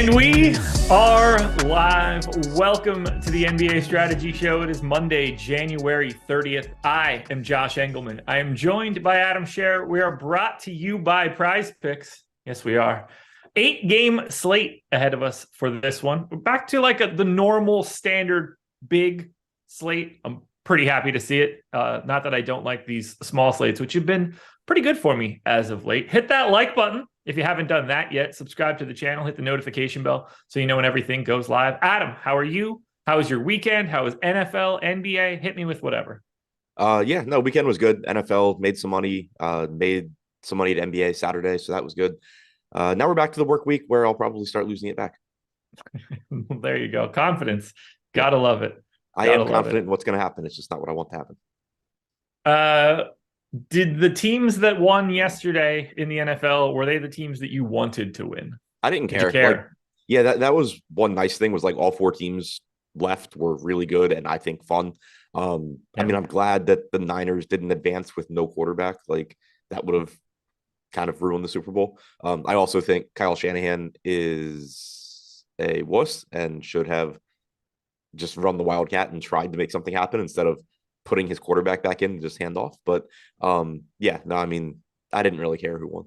And we are live. Welcome to the NBA Strategy Show. It is Monday, January 30th. I am Josh Engleman. I am joined by Adam Scherer. We are brought to you by Prize Picks. Yes, we are. 8-game slate ahead of us for this one. We're back to the normal standard big slate. I'm pretty happy to see it. Not that I don't like these small slates, which have been pretty good for me as of late. Hit that like button if you haven't done that yet. Subscribe to the channel, hit the notification bell so you know when everything goes live. Adam, how are you? How was your weekend? How was NFL, NBA? Hit me with whatever. Weekend was good. NFL made some money, made some money at NBA Saturday, so that was good. Now we're back to the work week where I'll probably start losing it back. There you go. Confidence. Gotta love it. I am confident in what's going to happen. It's just not what I want to happen. Did the teams that won yesterday in the NFL, were they the teams that you wanted to win? I didn't care. That was one nice thing was all 4 teams left were really good and I think fun. I'm glad that the Niners didn't advance with no quarterback. That would have kind of ruined the Super Bowl. I also think Kyle Shanahan is a wuss and should have just run the Wildcat and tried to make something happen instead of putting his quarterback back in and just hand off. But I didn't really care who won.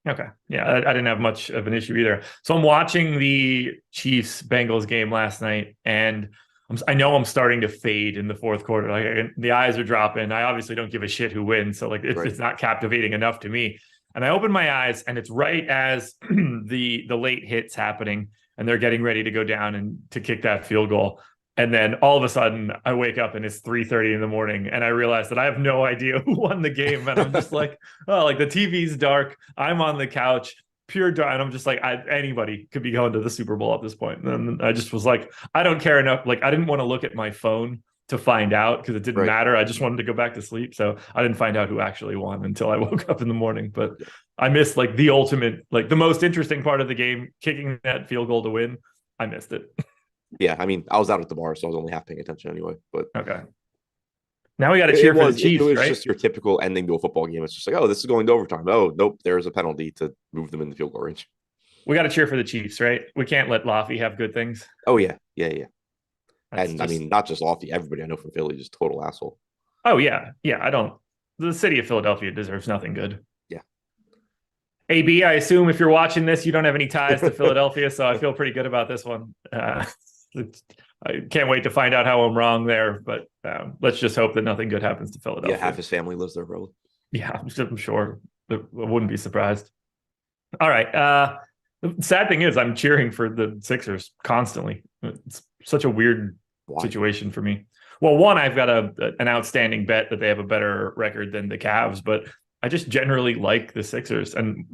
Okay. Yeah, I didn't have much of an issue either. So I'm watching the Chiefs-Bengals game last night, and I know I'm starting to fade in the fourth quarter. The eyes are dropping. I obviously don't give a shit who wins, so it's not captivating enough to me. And I open my eyes, and it's right as the late hit's happening, and they're getting ready to go down and to kick that field goal. And then all of a sudden I wake up and it's 3:30 in the morning and I realize that I have no idea who won the game. And I'm just the TV's dark. I'm on the couch, pure dark. And I'm just anybody could be going to the Super Bowl at this point. And I just was I don't care enough. I didn't want to look at my phone to find out because it didn't matter. I just wanted to go back to sleep. So I didn't find out who actually won until I woke up in the morning. But I missed the ultimate, the most interesting part of the game, kicking that field goal to win. I missed it. Yeah, I was out at the bar, so I was only half paying attention anyway. But okay, now we got to cheer for the Chiefs. It was right? Just your typical ending to a football game. It's just this is going to overtime. Oh nope, there's a penalty to move them in the field goal range. We got to cheer for the Chiefs, right? We can't let Laffy have good things. Oh yeah. And not just Laffy. Everybody I know from Philly is total asshole. Oh yeah. The city of Philadelphia deserves nothing good. Yeah. AB, I assume if you're watching this, you don't have any ties to Philadelphia, so I feel pretty good about this one. I can't wait to find out how I'm wrong there, but let's just hope that nothing good happens to Philadelphia. Yeah, half his family lives there, probably. Yeah, I'm sure. I wouldn't be surprised. All right. The sad thing is I'm cheering for the Sixers constantly. It's such a weird situation for me. Well, one, I've got an outstanding bet that they have a better record than the Cavs, but I just generally like the Sixers. And,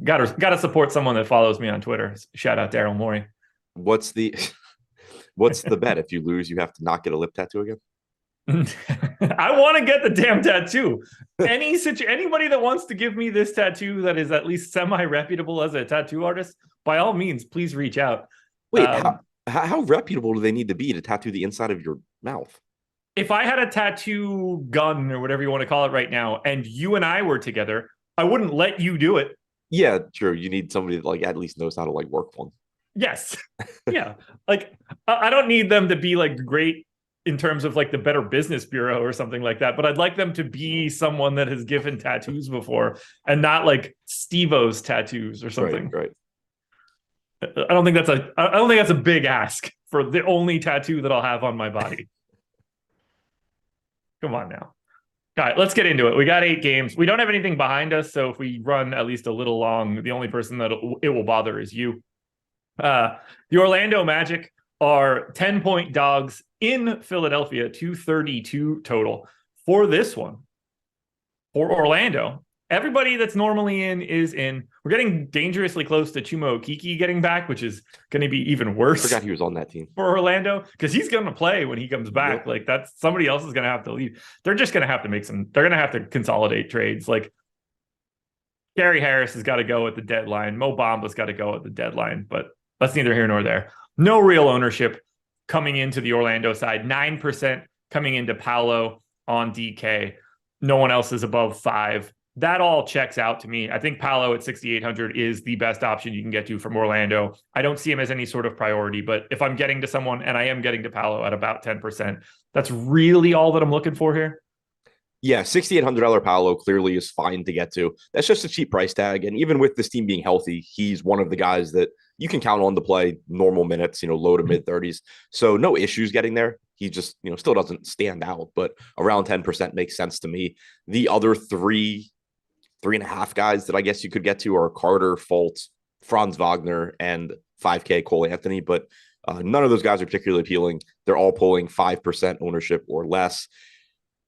got to support someone that follows me on Twitter. Shout out Daryl Morey. What's the bet? If you lose, you have to not get a lip tattoo again? I want to get the damn tattoo. Anybody that wants to give me this tattoo that is at least semi-reputable as a tattoo artist, by all means, please reach out. Wait, how reputable do they need to be to tattoo the inside of your mouth? If I had a tattoo gun or whatever you want to call it right now, and you and I were together, I wouldn't let you do it. Yeah, true. You need somebody that at least knows how to work one. Yes. Yeah. I don't need them to be great in terms of the Better Business Bureau or something like that, but I'd like them to be someone that has given tattoos before and not Steve-O's tattoos or something. Right. I don't think that's a big ask for the only tattoo that I'll have on my body. Come on now. All right, let's get into it. We got 8 games. We don't have anything behind us, so if we run at least a little long, the only person that it will bother is you. The Orlando Magic are 10-point dogs in Philadelphia, 232 total for this one. For Orlando, everybody that's normally in is in. We're getting dangerously close to Chuma Okeke getting back, which is going to be even worse. I forgot he was on that team for Orlando because he's going to play when he comes back. Yep. That's somebody else is going to have to leave. They're just going to have to they're going to have to consolidate trades. Gary Harris has got to go at the deadline. Mo Bamba's got to go at the deadline, but that's neither here nor there. No real ownership coming into the Orlando side. 9% coming into Paolo on DK. No one else is above 5. that all checks out to me. I think Paolo at 6,800 is the best option you can get to from Orlando. I don't see him as any sort of priority, but if I'm getting to someone, and I am getting to Paolo at about 10%, that's really all that I'm looking for here. Yeah, $6,800 Paolo clearly is fine to get to. That's just a cheap price tag. And even with this team being healthy, he's one of the guys that you can count on to play normal minutes, low to mid 30s. So no issues getting there. He just, still doesn't stand out, but around 10% makes sense to me. The other three and a half guys that I guess you could get to are Carter, Fultz, Franz Wagner, and 5K Cole Anthony, but none of those guys are particularly appealing. They're all pulling 5% ownership or less.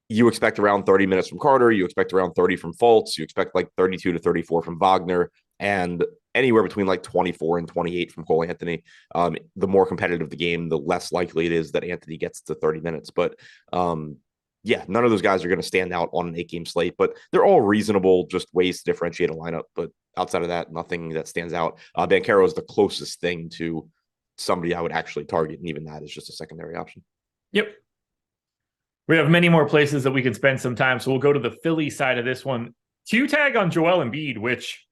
You expect around 30 minutes from Carter. You expect around 30 from Fultz. You expect like 32 to 34 from Wagner, and anywhere between like 24 and 28 from Cole Anthony. The more competitive the game, the less likely it is that Anthony gets to 30 minutes. But yeah, none of those guys are going to stand out on an 8-game slate, but they're all reasonable, just ways to differentiate a lineup. But outside of that, nothing that stands out. Banchero is the closest thing to somebody I would actually target, and even that is just a secondary option. Yep. We have many more places that we can spend some time, so we'll go to the Philly side of this one. Q-tag on Joel Embiid, which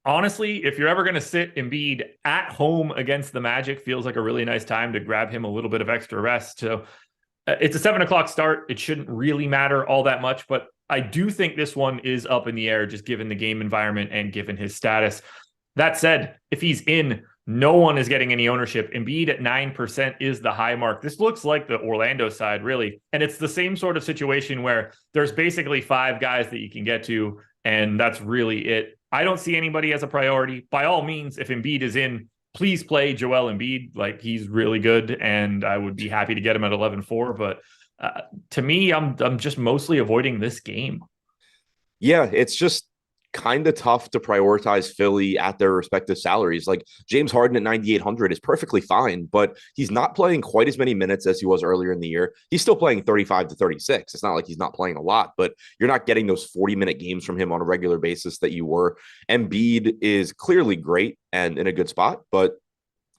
honestly, if you're ever going to sit Embiid at home against the Magic, feels like a really nice time to grab him a little bit of extra rest. So it's a 7:00 start. It shouldn't really matter all that much, but I do think this one is up in the air, just given the game environment and given his status. That said, if he's in, no one is getting any ownership. Embiid at 9% is the high mark. This looks like the Orlando side, really. And it's the same sort of situation where there's basically 5 guys that you can get to, and that's really it. I don't see anybody as a priority. By all means, if Embiid is in, please play Joel Embiid. Like, he's really good, and I would be happy to get him at 11-4. But to me, I'm just mostly avoiding this game. Yeah, it's just kind of tough to prioritize Philly at their respective salaries. Like, James Harden at 9,800 is perfectly fine, but he's not playing quite as many minutes as he was earlier in the year. He's still playing 35 to 36. It's not like he's not playing a lot, but you're not getting those 40-minute games from him on a regular basis that you were. Embiid is clearly great and in a good spot, but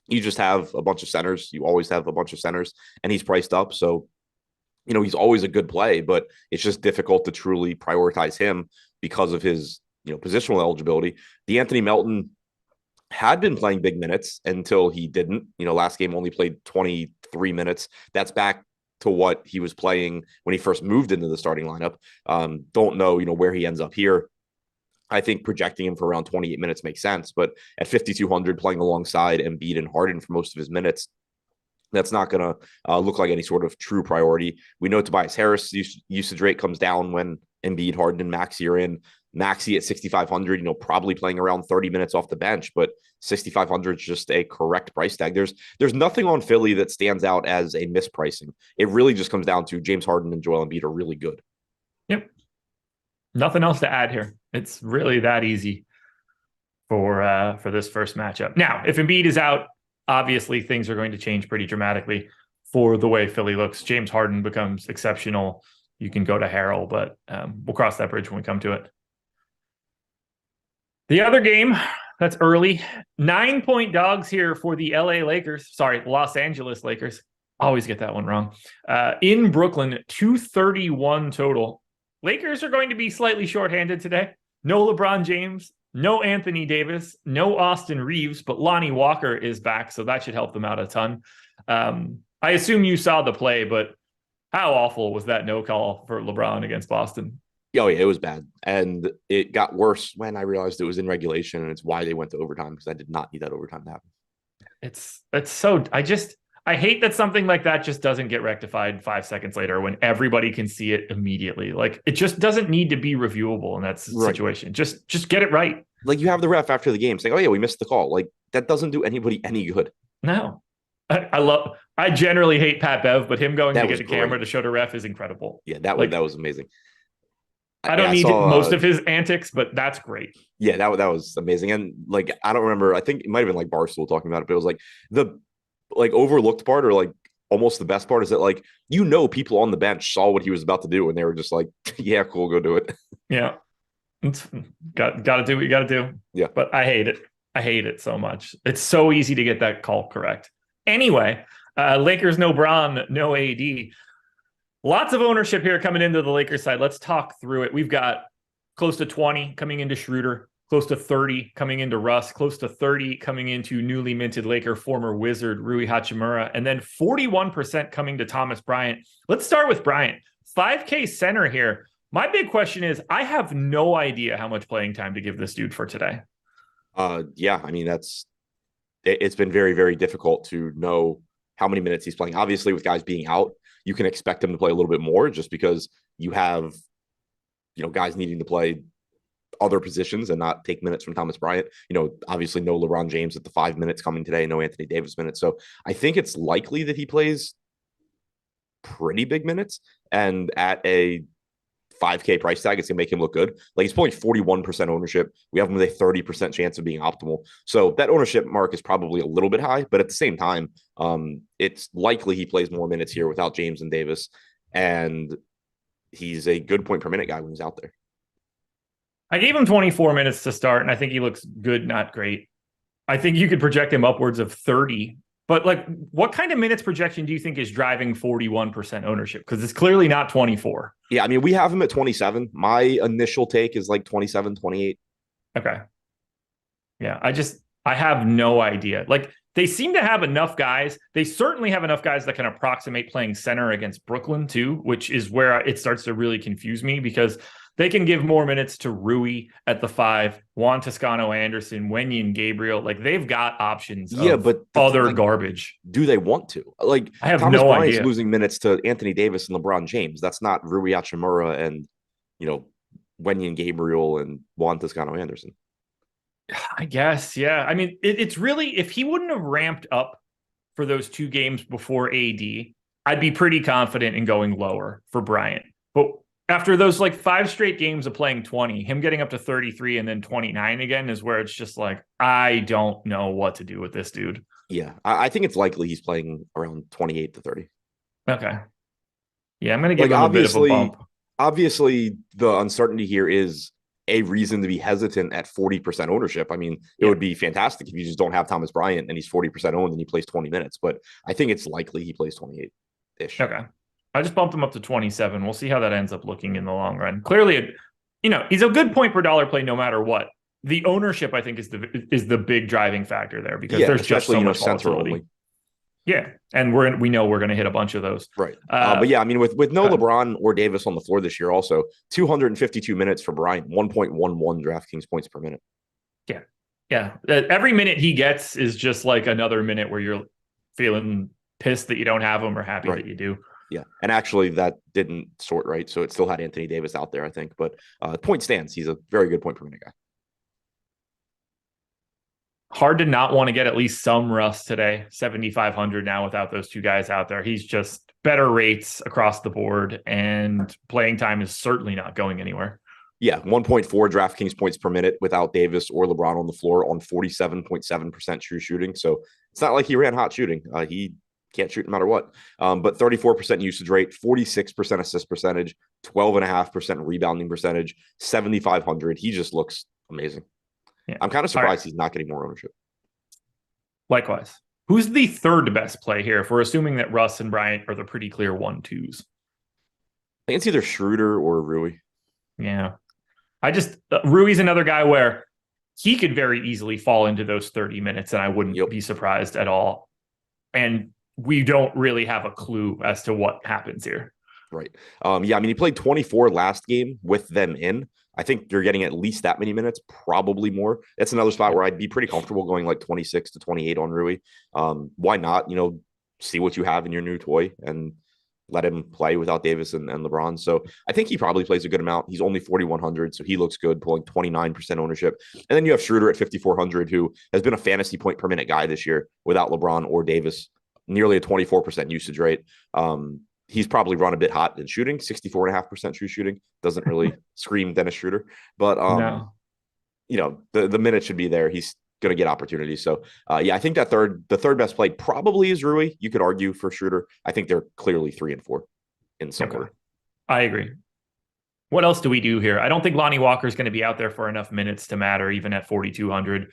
you just have a bunch of centers. You always have a bunch of centers, and he's priced up. So, he's always a good play, but it's just difficult to truly prioritize him because of his positional eligibility. DeAnthony Melton had been playing big minutes until he didn't. Last game only played 23 minutes. That's back to what he was playing when he first moved into the starting lineup. Don't know, where he ends up here. I think projecting him for around 28 minutes makes sense, but at 5,200 playing alongside Embiid and Harden for most of his minutes, that's not going to look like any sort of true priority. We know Tobias Harris usage rate comes down when Embiid, Harden, and Maxey are in. Maxey at 6,500, probably playing around 30 minutes off the bench, but 6,500 is just a correct price tag. There's nothing on Philly that stands out as a mispricing. It really just comes down to James Harden and Joel Embiid are really good. Yep. Nothing else to add here. It's really that easy for this first matchup. Now, if Embiid is out, obviously things are going to change pretty dramatically for the way Philly looks. James Harden becomes exceptional. You can go to Harrell, but we'll cross that bridge when we come to it. The other game that's early, 9-point dogs here for the Los Angeles Lakers. Always get that one wrong. In Brooklyn, 231 total. Lakers are going to be slightly shorthanded today. No LeBron James, no Anthony Davis, no Austin Reeves, but Lonnie Walker is back, so that should help them out a ton. I assume you saw the play, but how awful was that no call for LeBron against Boston? Oh, yeah, it was bad. And it got worse when I realized it was in regulation, and it's why they went to overtime, because I did not need that overtime to happen. It's so I hate that something like that just doesn't get rectified 5 seconds later when everybody can see it immediately. Like, it just doesn't need to be reviewable in that situation. Right. Just get it right. Like, you have the ref after the game saying, "Oh yeah, we missed the call." Like, that doesn't do anybody any good. No. I generally hate Pat Bev, but him going to get a camera to show the ref is incredible. Yeah, that was amazing. I don't need most of his antics, but that's great. Yeah, that was amazing. And like, I don't remember, I think it might have been like Barstool talking about it, but it was like the overlooked part, or like almost the best part, is that people on the bench saw what he was about to do and they were just like, yeah, cool, go do it. Yeah. It's got to do what you got to do. Yeah. But I hate it. I hate it so much. It's so easy to get that call correct. Anyway, Lakers, no Bron, no AD. Lots of ownership here coming into the Lakers side. Let's talk through it. We've got close to 20 coming into Schroeder, close to 30 coming into Russ, close to 30 coming into newly minted Laker former Wizard Rui Hachimura, and then 41% coming to Thomas Bryant. Let's start with Bryant. 5K center here. My big question is, I have no idea how much playing time to give this dude for today. Yeah, I mean, it's been very, very difficult to know how many minutes he's playing. Obviously, with guys being out, you can expect him to play a little bit more just because you have, guys needing to play other positions and not take minutes from Thomas Bryant. Obviously no LeBron James at the 5 minutes coming today, no Anthony Davis minutes. So I think it's likely that he plays pretty big minutes, and at a 5K price tag, it's gonna make him look good. Like, he's pulling 41% ownership. We have him with a 30% chance of being optimal. So that ownership mark is probably a little bit high, but at the same time, it's likely he plays more minutes here without James and Davis. And he's a good point per minute guy when he's out there. I gave him 24 minutes to start, and I think he looks good, not great. I think you could project him upwards of 30. But like, what kind of minutes projection do you think is driving 41% ownership? Because it's clearly not 24. Yeah, I mean, we have him at 27. My initial take is like 27, 28. Okay. Yeah, I have no idea. Like, they seem to have enough guys. They certainly have enough guys that can approximate playing center against Brooklyn too, which is where it starts to really confuse me, because they can give more minutes to Rui at the 5, Juan Toscano-Anderson, Wenyen Gabriel. Like, they've got options. Yeah, but other garbage. Do they want to? Like, I have Thomas no Bryant's idea. losing minutes to Anthony Davis and LeBron James. That's not Rui Hachimura and Wenyen Gabriel and Juan Toscano-Anderson. I guess, yeah. I mean, it's really, if he wouldn't have ramped up for those 2 games before AD, I'd be pretty confident in going lower for Bryant. But after those like 5 straight games of playing 20, him getting up to 33 and then 29 again is where it's just like, I don't know what to do with this dude. Yeah, I think it's likely he's playing around 28 to 30. Okay. Yeah, I'm going to give him a bit of a bump. Obviously, the uncertainty here is a reason to be hesitant at 40% ownership. I mean, it would be fantastic if you just don't have Thomas Bryant and he's 40% owned and he plays 20 minutes, but I think it's likely he plays 28-ish. Okay. I just bumped him up to 27. We'll see how that ends up looking in the long run. Clearly, he's a good point per dollar play no matter what. The ownership, I think, is the big driving factor there, because there's just so much volatility. Yeah, and we know we're going to hit a bunch of those. Right. But yeah, I mean, with no LeBron or Davis on the floor this year, also 252 minutes for Bryant, 1.11 DraftKings points per minute. Yeah. Yeah. Every minute he gets is just like another minute where you're feeling pissed that you don't have him or happy that you do. Yeah. And actually that didn't sort right. So it still had Anthony Davis out there, I think. But point stands. He's a very good point per minute guy. Hard to not want to get at least some Russ today. 7,500 now without those 2 guys out there. He's just better rates across the board, and playing time is certainly not going anywhere. Yeah, 1.4 DraftKings points per minute without Davis or LeBron on the floor on 47.7% true shooting. So it's not like he ran hot shooting. He can't shoot no matter what. But 34% usage rate, 46% assist percentage, 12.5% rebounding percentage, 7,500. He just looks amazing. Yeah. I'm kind of surprised he's not getting more ownership. Likewise. Who's the third best play here if we're assuming that Russ and Bryant are the pretty clear 1-2s? I think it's either Schroeder or Rui. Yeah. Rui's another guy where he could very easily fall into those 30 minutes, and I wouldn't be surprised at all. And we don't really have a clue as to what happens here. Right. Yeah, I mean, he played 24 last game with them in. I think you're getting at least that many minutes, probably more. That's another spot where I'd be pretty comfortable going like 26 to 28 on Rui. Why not, see what you have in your new toy and let him play without Davis and LeBron. So I think he probably plays a good amount. He's only 4,100, so he looks good, pulling 29% ownership. And then you have Schroeder at 5,400, who has been a fantasy point per minute guy this year without LeBron or Davis, nearly a 24% usage rate. He's probably run a bit hot in shooting, 64.5% true shooting. Doesn't really scream Dennis Schroeder, but the minutes should be there. He's going to get opportunities. So I think that the third best play probably is Rui. You could argue for Schroeder. I think they're clearly 3 and 4 in some order. I agree. What else do we do here? I don't think Lonnie Walker is going to be out there for enough minutes to matter, even at 4,200.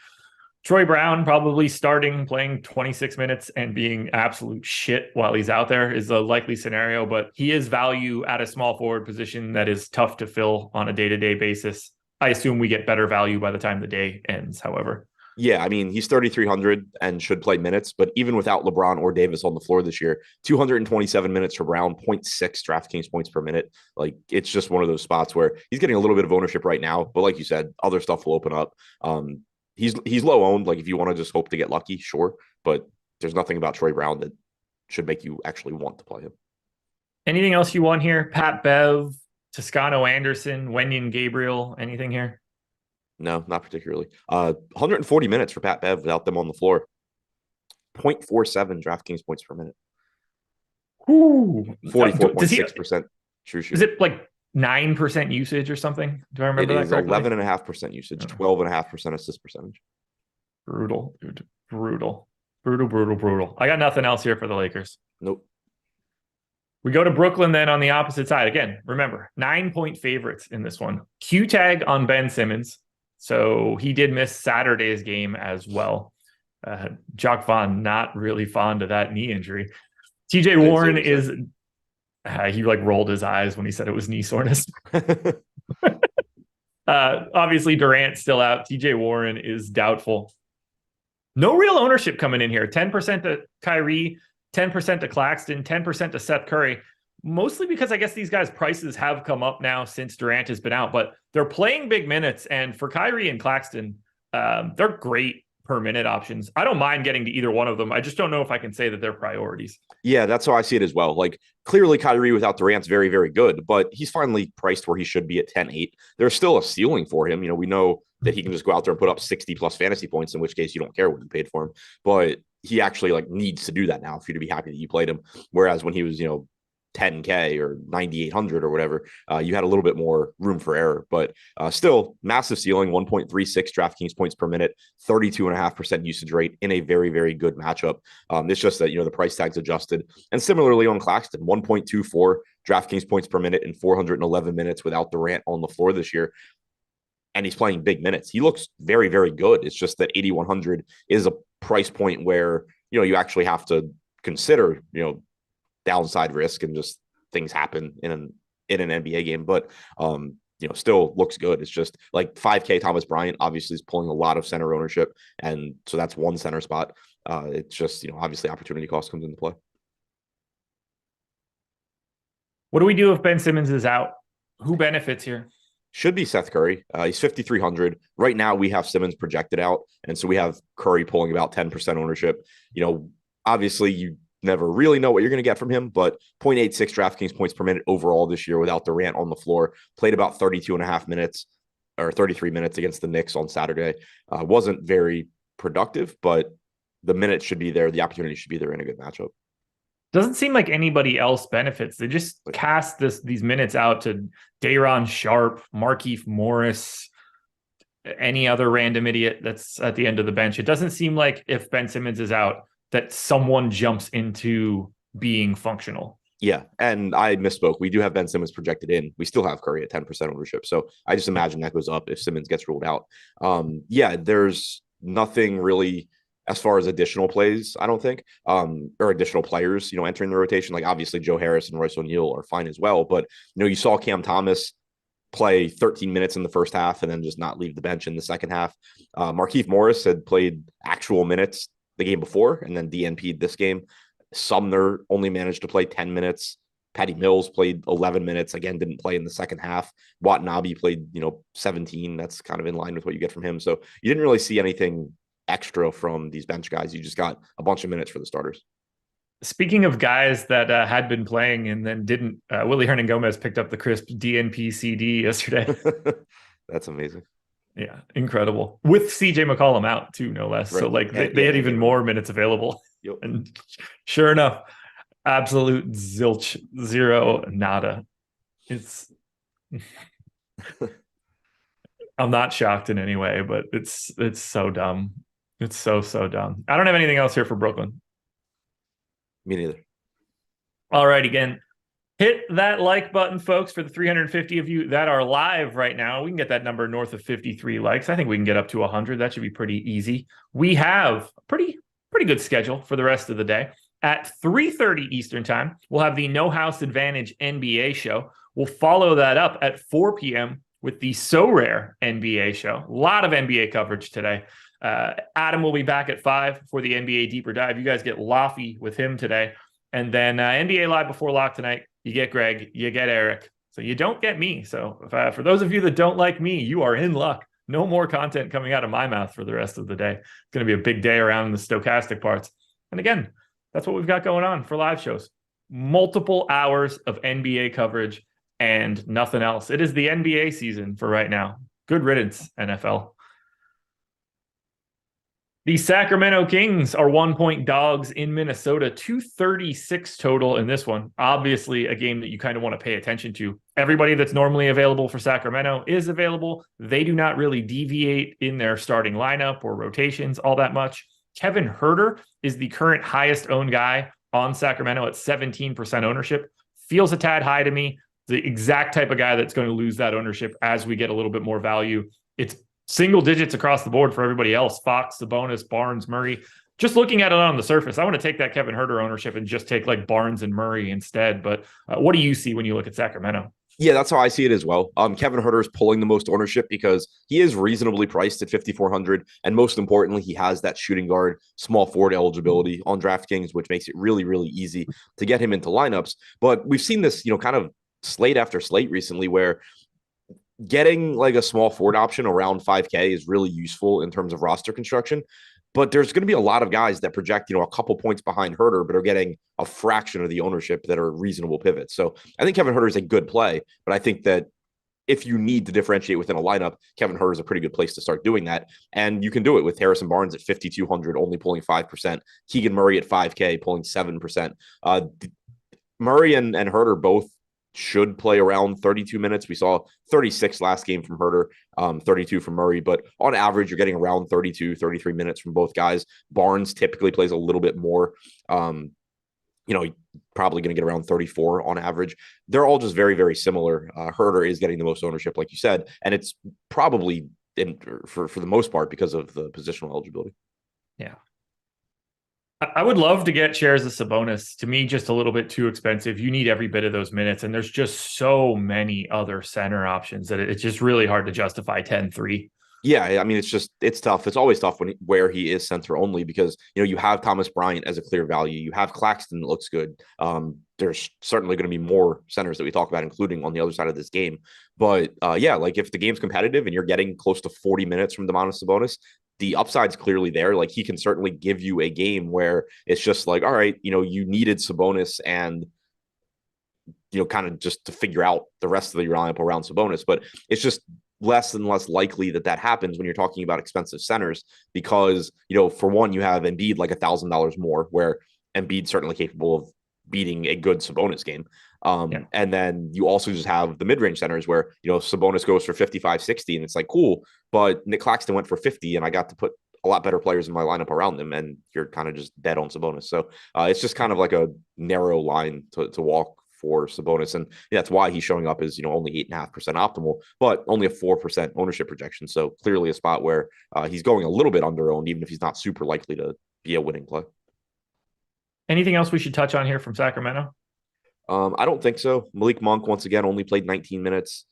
Troy Brown probably starting, playing 26 minutes and being absolute shit while he's out there is a likely scenario, but he is value at a small forward position that is tough to fill on a day-to-day basis. I assume we get better value by the time the day ends, however. Yeah, I mean, he's 3,300 and should play minutes, but even without LeBron or Davis on the floor this year, 227 minutes for Brown, 0.6 DraftKings points per minute. Like, it's just one of those spots where he's getting a little bit of ownership right now, but like you said, other stuff will open up. He's low owned. Like, if you want to just hope to get lucky, sure, but there's nothing about Troy Brown that should make you actually want to play him. Anything else you want here? Pat Bev, Toscano Anderson, Wenyan Gabriel, anything here? No, not particularly. 140 minutes for Pat Bev without them on the floor. 0.47 DraftKings points per minute. Ooh. 44.6% true shoot. Is it like 9% usage or something? Do I remember that correctly? 11.5% usage, 12.5% assist percentage. Brutal, dude. Brutal. I got nothing else here for the Lakers. Nope. We go to Brooklyn then on the opposite side. Again, remember, 9-point favorites in this one. Q tag on Ben Simmons. So he did miss Saturday's game as well. Jock Vaughn, not really fond of that knee injury. TJ Warren is, he like rolled his eyes when he said it was knee soreness. Obviously, Durant still out. TJ Warren is doubtful. No real ownership coming in here. 10% to Kyrie, 10% to Claxton, 10% to Seth Curry. Mostly because I guess these guys' prices have come up now since Durant has been out, but they're playing big minutes. And for Kyrie and Claxton, they're great per minute options. I don't mind getting to either one of them. I just don't know if I can say that they're priorities. Yeah, that's how I see it as well. Like, clearly Kyrie without Durant's very, very good, but he's finally priced where he should be at 10-8. There's still a ceiling for him. You know, we know that he can just go out there and put up 60 plus fantasy points, in which case you don't care what you paid for him. But he actually like needs to do that now for you to be happy that you played him. Whereas when he was, 10K or 9,800 or whatever, you had a little bit more room for error, but still massive ceiling, 1.36 DraftKings points per minute, 32.5% usage rate in a very, very good matchup. It's just that, the price tag's adjusted. And similarly on Claxton, 1.24 DraftKings points per minute in 411 minutes without Durant on the floor this year. And he's playing big minutes. He looks very, very good. It's just that 8,100 is a price point where, you actually have to consider, downside risk and just things happen in an NBA game, but still looks good. It's just like 5K Thomas Bryant obviously is pulling a lot of center ownership, and so that's one center spot. It's just obviously opportunity cost comes into play. What do we do if Ben Simmons is out? Who benefits here? Should be Seth Curry. He's 5,300 right now. We have Simmons projected out, and so we have Curry pulling about 10% ownership. Obviously you never really know what you're going to get from him, but 0.86 DraftKings points per minute overall this year without Durant on the floor. Played about 32.5 minutes or 33 minutes against the Knicks on Saturday. Wasn't very productive, but the minutes should be there. The opportunity should be there in a good matchup. Doesn't seem like anybody else benefits. They just cast these minutes out to Day'Ron Sharpe, Markieff Morris, any other random idiot that's at the end of the bench. It doesn't seem like if Ben Simmons is out, that someone jumps into being functional. Yeah, and I misspoke. We do have Ben Simmons projected in. We still have Curry at 10% ownership. So I just imagine that goes up if Simmons gets ruled out. There's nothing really as far as additional plays, I don't think, or additional players, entering the rotation. Like, obviously Joe Harris and Royce O'Neal are fine as well. But, you saw Cam Thomas play 13 minutes in the first half and then just not leave the bench in the second half. Markieff Morris had played actual minutes the game before and then DNP'd this game. Sumner only managed to play 10 minutes. Patty Mills played 11 minutes. Again, didn't play in the second half. Watanabe played, 17. That's kind of in line with what you get from him. So you didn't really see anything extra from these bench guys. You just got a bunch of minutes for the starters. Speaking of guys that had been playing and then didn't, Willie Hernan-Gomez picked up the crisp DNP CD yesterday. That's amazing. Yeah, incredible. With CJ McCollum out too, no less. Right. So like they had even more minutes available. Yep. And sure enough, absolute zilch, zero, nada. It's I'm not shocked in any way, but it's so dumb. It's so dumb. I don't have anything else here for Brooklyn. Me neither. All right, again, Hit that like button, folks, for the 350 of you that are live right now. We can get that number north of 53 likes. I think we can get up to 100. That should be pretty easy. We have a pretty good schedule for the rest of the day. At 3:30 Eastern time, we'll have the No House Advantage NBA show. We'll follow that up at 4 p.m. with the So Rare NBA show. A lot of NBA coverage today. Adam will be back at 5 for the NBA Deeper Dive. You guys get Laffy with him today. And then NBA Live before lock tonight. You get Greg, you get Eric. So you don't get me. So for those of you that don't like me, you are in luck. No more content coming out of my mouth for the rest of the day. It's going to be a big day around the Stokastic parts. And again, that's what we've got going on for live shows. Multiple hours of NBA coverage and nothing else. It is the NBA season for right now. Good riddance, NFL. The Sacramento Kings are 1-point dogs in Minnesota, 236 total in this one. Obviously, a game that you kind of want to pay attention to. Everybody that's normally available for Sacramento is available. They do not really deviate in their starting lineup or rotations all that much. Kevin Huerter is the current highest owned guy on Sacramento at 17% ownership. Feels a tad high to me. The exact type of guy that's going to lose that ownership as we get a little bit more value. It's single digits across the board for everybody else. Fox, Sabonis, Barnes, Murray. Just looking at it on the surface, I want to take that Kevin Huerter ownership and just take like Barnes and Murray instead. But what do you see when you look at Sacramento? Yeah, that's how I see it as well. Kevin Huerter is pulling the most ownership because he is reasonably priced at 5,400, and most importantly, he has that shooting guard, small forward eligibility on DraftKings, which makes it really, really easy to get him into lineups. But we've seen this, kind of slate after slate recently, where getting like a small forward option around 5K is really useful in terms of roster construction. But there's going to be a lot of guys that project, a couple points behind Huerter, but are getting a fraction of the ownership that are reasonable pivots. So I think Kevin Huerter is a good play, but I think that if you need to differentiate within a lineup, Kevin Huerter is a pretty good place to start doing that. And you can do it with Harrison Barnes at 5,200, only pulling 5%. Keegan Murray at 5K, pulling 7%. Murray and Huerter both should play around 32 minutes. We saw 36 last game from Huerter, 32 from Murray, but on average, you're getting around 32, 33 minutes from both guys. Barnes typically plays a little bit more. Probably going to get around 34 on average. They're all just very, very similar. Huerter is getting the most ownership, like you said, and it's probably for the most part because of the positional eligibility. Yeah. I would love to get shares of Sabonis. To me, just a little bit too expensive. You need every bit of those minutes, and there's just so many other center options that it's just really hard to justify 10-3. Yeah, I mean, it's tough. It's always tough where he is center only because, you have Thomas Bryant as a clear value. You have Claxton that looks good. There's certainly going to be more centers that we talk about, including on the other side of this game. But like if the game's competitive and you're getting close to 40 minutes from Domantas Sabonis, the upside's clearly there. Like he can certainly give you a game where it's just like, all right, you needed Sabonis and, kind of just to figure out the rest of your lineup around Sabonis. But it's just less and less likely that happens when you're talking about expensive centers because, for one, you have Embiid like $1,000 more, where Embiid's certainly capable of beating a good Sabonis game. And then you also just have the mid-range centers where, Sabonis goes for 55, 60, and it's like, cool, but Nick Claxton went for 50 and I got to put a lot better players in my lineup around them, and you're kind of just dead on Sabonis. So it's just kind of like a narrow line to walk for Sabonis. And that's why he's showing up as, only 8.5% optimal, but only a 4% ownership projection. So clearly a spot where he's going a little bit under owned, even if he's not super likely to be a winning play. Anything else we should touch on here from Sacramento? I don't think so. Malik Monk, once again, only played 19 minutes.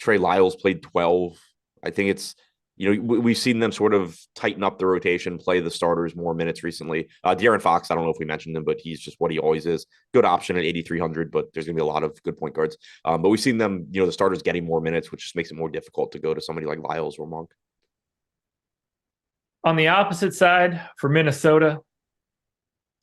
Trey Lyles played 12. I think it's, we've seen them sort of tighten up the rotation, play the starters more minutes recently. De'Aaron Fox, I don't know if we mentioned him, but he's just what he always is. Good option at 8,300, but there's going to be a lot of good point guards. But we've seen them, the starters getting more minutes, which just makes it more difficult to go to somebody like Lyles or Monk. On the opposite side, for Minnesota,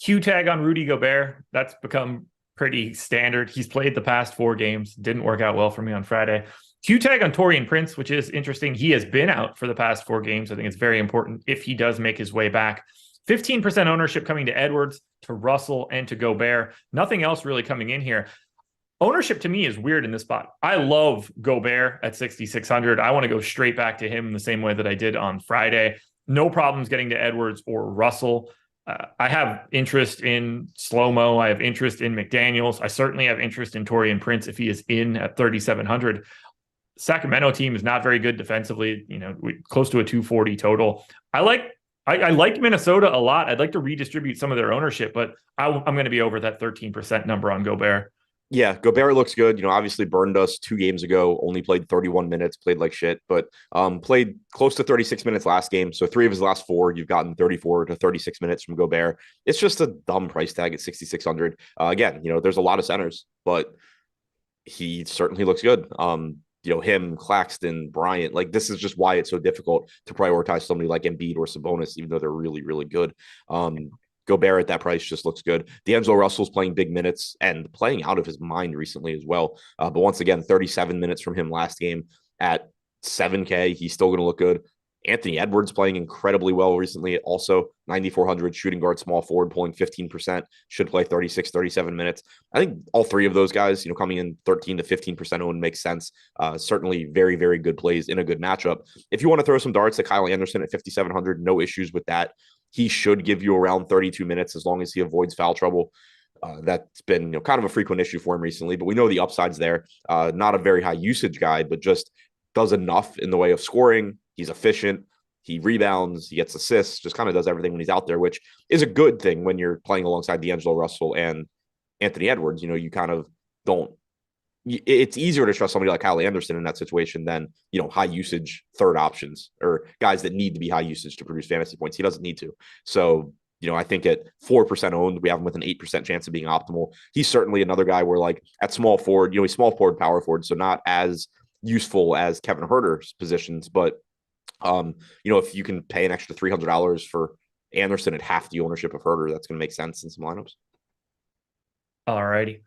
Q tag on Rudy Gobert. That's become pretty standard. He's played the past 4 games. Didn't work out well for me on Friday. Q tag on Taurean Prince, which is interesting. He has been out for the past 4 games. I think it's very important if he does make his way back. 15% ownership coming to Edwards, to Russell, and to Gobert. Nothing else really coming in here. Ownership to me is weird in this spot. I love Gobert at 6,600. I want to go straight back to him the same way that I did on Friday. No problems getting to Edwards or Russell. I have interest in Slow-Mo. I have interest in McDaniels. I certainly have interest in Torian Prince if he is in at 3,700. Sacramento team is not very good defensively, close to a 240 total. I like Minnesota a lot. I'd like to redistribute some of their ownership, but I'm going to be over that 13% number on Gobert. Yeah, Gobert looks good. Obviously burned us 2 games ago, only played 31 minutes, played like shit, but played close to 36 minutes last game. So 3 of his last 4, you've gotten 34 to 36 minutes from Gobert. It's just a dumb price tag at 6,600. Again, there's a lot of centers, but he certainly looks good. Him, Claxton, Bryant, like this is just why it's so difficult to prioritize somebody like Embiid or Sabonis, even though they're really, really good. Gobert at that price just looks good. D'Angelo Russell's playing big minutes and playing out of his mind recently as well. But once again, 37 minutes from him last game at 7K. He's still going to look good. Anthony Edwards playing incredibly well recently. Also 9,400 shooting guard, small forward, pulling 15%, should play 36, 37 minutes. I think all 3 of those guys, coming in 13 to 15% owned makes sense. Certainly very, very good plays in a good matchup. If you want to throw some darts at Kyle Anderson at 5,700, no issues with that. He should give you around 32 minutes as long as he avoids foul trouble. That's been kind of a frequent issue for him recently, but we know the upside's there. Not a very high usage guy, but just does enough in the way of scoring. He's efficient. He rebounds. He gets assists. Just kind of does everything when he's out there, which is a good thing when you're playing alongside D'Angelo Russell and Anthony Edwards. You kind of don't. It's easier to trust somebody like Kyle Anderson in that situation than high usage third options or guys that need to be high usage to produce fantasy points. He doesn't need to. So I think at 4% owned, we have him with an 8% chance of being optimal. He's certainly another guy where like at small forward, he's small forward, power forward, so not as useful as Kevin Huerter's positions, but if you can pay an extra $300 for Anderson at half the ownership of Huerter, that's going to make sense in some lineups. All righty.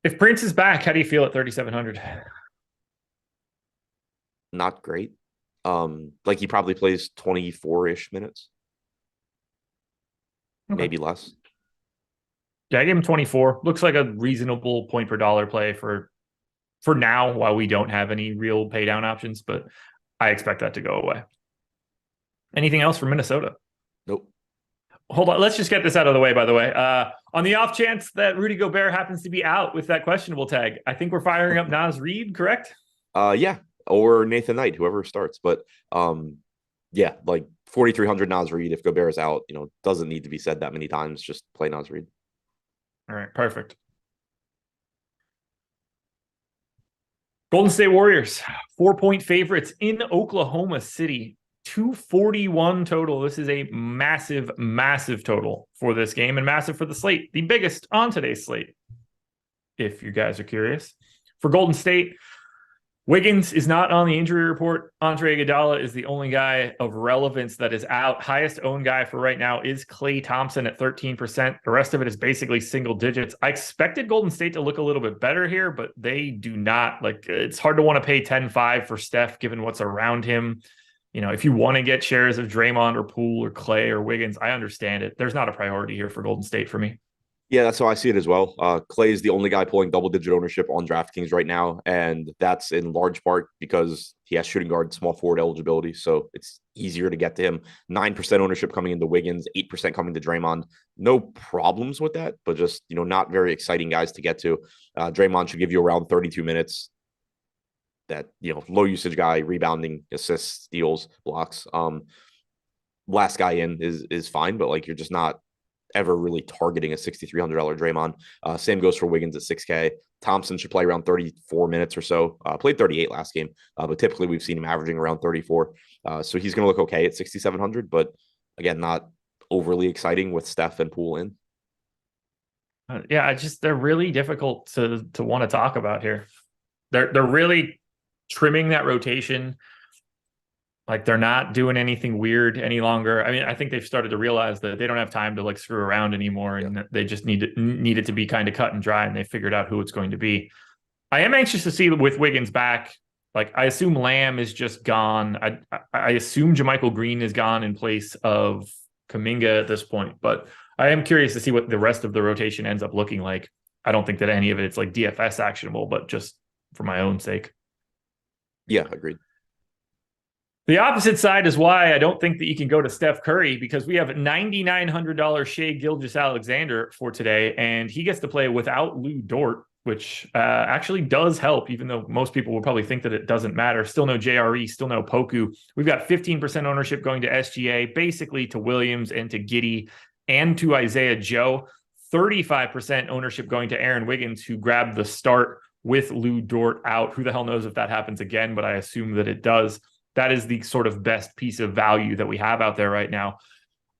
If Prince is back, how do you feel at 3,700? Not great. Like he probably plays 24-ish minutes. Okay. Maybe less. Yeah, I gave him 24. Looks like a reasonable point per dollar play for now while we don't have any real pay down options, but I expect that to go away. Anything else for Minnesota? Nope. Hold on. Let's just get this out of the way, by the way. On the off chance that Rudy Gobert happens to be out with that questionable tag, I think we're firing up Naz Reid, correct? Yeah. Or Nathan Knight, whoever starts. But yeah, like 4,300 Naz Reid. If Gobert is out, doesn't need to be said that many times. Just play Naz Reid. All right. Perfect. Golden State Warriors, 4-point favorites in Oklahoma City. 241 total. This is a massive, massive total for this game and massive for the slate. The biggest on today's slate, if you guys are curious. For Golden State, Wiggins is not on the injury report. Andre Iguodala is the only guy of relevance that is out. Highest owned guy for right now is Klay Thompson at 13%. The rest of it is basically single digits. I expected Golden State to look a little bit better here, but they do not. Like, it's hard to want to pay 10-5 for Steph given what's around him. If you want to get shares of Draymond or Poole or Klay or Wiggins, I understand it. There's not a priority here for Golden State for me. Yeah, that's how I see it as well. Klay is the only guy pulling double-digit ownership on DraftKings right now, and that's in large part because he has shooting guard, small forward eligibility, so it's easier to get to him. 9% ownership coming into Wiggins, 8% coming to Draymond. No problems with that, but just not very exciting guys to get to. Draymond should give you around 32 minutes. That low usage guy, rebounding, assists, steals, blocks. Last guy in is fine, but like you're just not ever really targeting a $6,300 Draymond. Same goes for Wiggins at 6K. Thompson should play around 34 minutes or so. Played 38 last game, but typically we've seen him averaging around 34. So he's going to look okay at 6,700, but again, not overly exciting with Steph and Poole in. Yeah, they're really difficult to want to talk about here. They're really trimming that rotation. Like they're not doing anything weird any longer. I mean, I think they've started to realize that they don't have time to like screw around anymore, and they just need it to be kind of cut and dry, and they figured out who it's going to be. I am anxious to see with Wiggins back. Like I assume Lamb is just gone. I assume JaMychal Green is gone in place of Kuminga at this point, but I am curious to see what the rest of the rotation ends up looking like. I don't think that any of it's like DFS actionable, but just for my own sake. Yeah, agreed. The opposite side is why I don't think that you can go to Steph Curry, because we have $9,900 Shea Gilgeous-Alexander for today, and he gets to play without Lou Dort, which actually does help, even though most people will probably think that it doesn't matter. Still no JRE, still no Poku. We've got 15% ownership going to SGA, basically to Williams and to Giddey and to Isaiah Joe. 35% ownership going to Aaron Wiggins, who grabbed the start with Lou Dort out. Who the hell knows if that happens again, but I assume that it does. That is the sort of best piece of value that we have out there right now.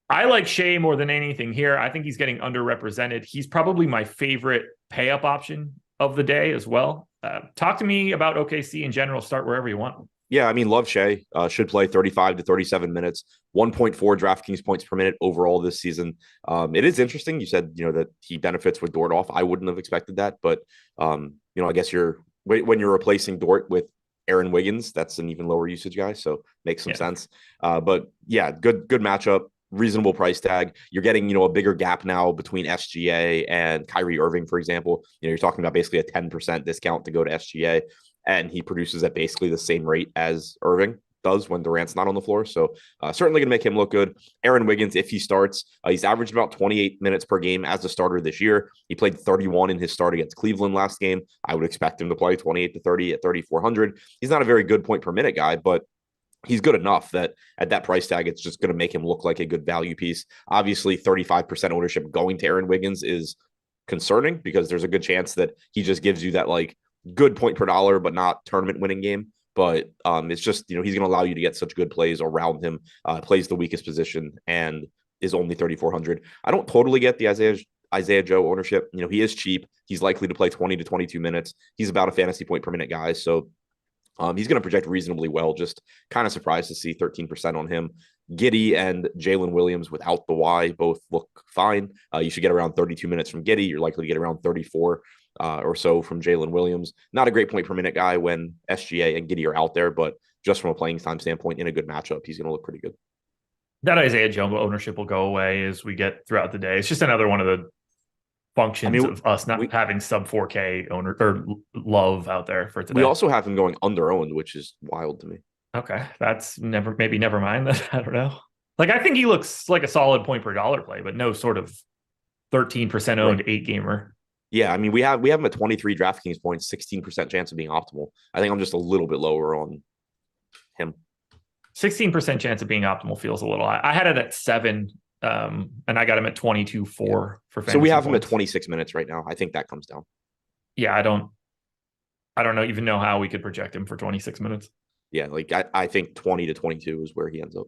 I like Shea more than anything here. I think he's getting underrepresented. He's probably my favorite pay-up option of the day as well. Talk to me about OKC in general. Start wherever you want. Yeah, I mean, love Shea. Should play 35 to 37 minutes, 1.4 DraftKings points per minute overall this season. It is interesting. You said, that he benefits with Dort off. I wouldn't have expected that, but I guess when you're replacing Dort with Aaron Wiggins, that's an even lower usage guy, so makes some sense. But yeah, good matchup, reasonable price tag. You're getting, a bigger gap now between SGA and Kyrie Irving, for example. You're talking about basically a 10% discount to go to SGA, and he produces at basically the same rate as Irving does when Durant's not on the floor. So certainly going to make him look good. Aaron Wiggins, if he starts, he's averaged about 28 minutes per game as a starter this year. He played 31 in his start against Cleveland last game. I would expect him to play 28 to 30 at 3,400. He's not a very good point per minute guy, but he's good enough that at that price tag, it's just going to make him look like a good value piece. Obviously, 35% ownership going to Aaron Wiggins is concerning because there's a good chance that he just gives you that like good point per dollar, but not tournament winning game. But it's just, he's going to allow you to get such good plays around him, plays the weakest position, and is only 3,400. I don't totally get the Isaiah Joe ownership. He is cheap. He's likely to play 20 to 22 minutes. He's about a fantasy point per minute guy. So he's going to project reasonably well. Just kind of surprised to see 13% on him. Giddey and Jalen Williams without the Y both look fine. You should get around 32 minutes from Giddey. You're likely to get around 34 or so from Jalen Williams. Not a great point per minute guy when SGA and Giddey are out there, but just from a playing time standpoint, in a good matchup, he's going to look pretty good. That Isaiah Joe ownership will go away as we get throughout the day. It's just another one of the functions of us not having sub 4K owner or love out there for today. We also have him going under owned, which is wild to me. Okay, that's never mind that. I don't know. Like, I think he looks like a solid point per dollar play, but no sort of 13% owned 8-gamer. Yeah, I mean, we have him at 23 DraftKings points, 16% chance of being optimal. I think I'm just a little bit lower on him. 16% chance of being optimal feels a little high. I had it at 7, and I got him at 22.4 for fantasy. So we have points. him at 26 minutes right now. I think that comes down. Yeah, I don't even know how we could project him for 26 minutes. Yeah, like I think 20 to 22 is where he ends up.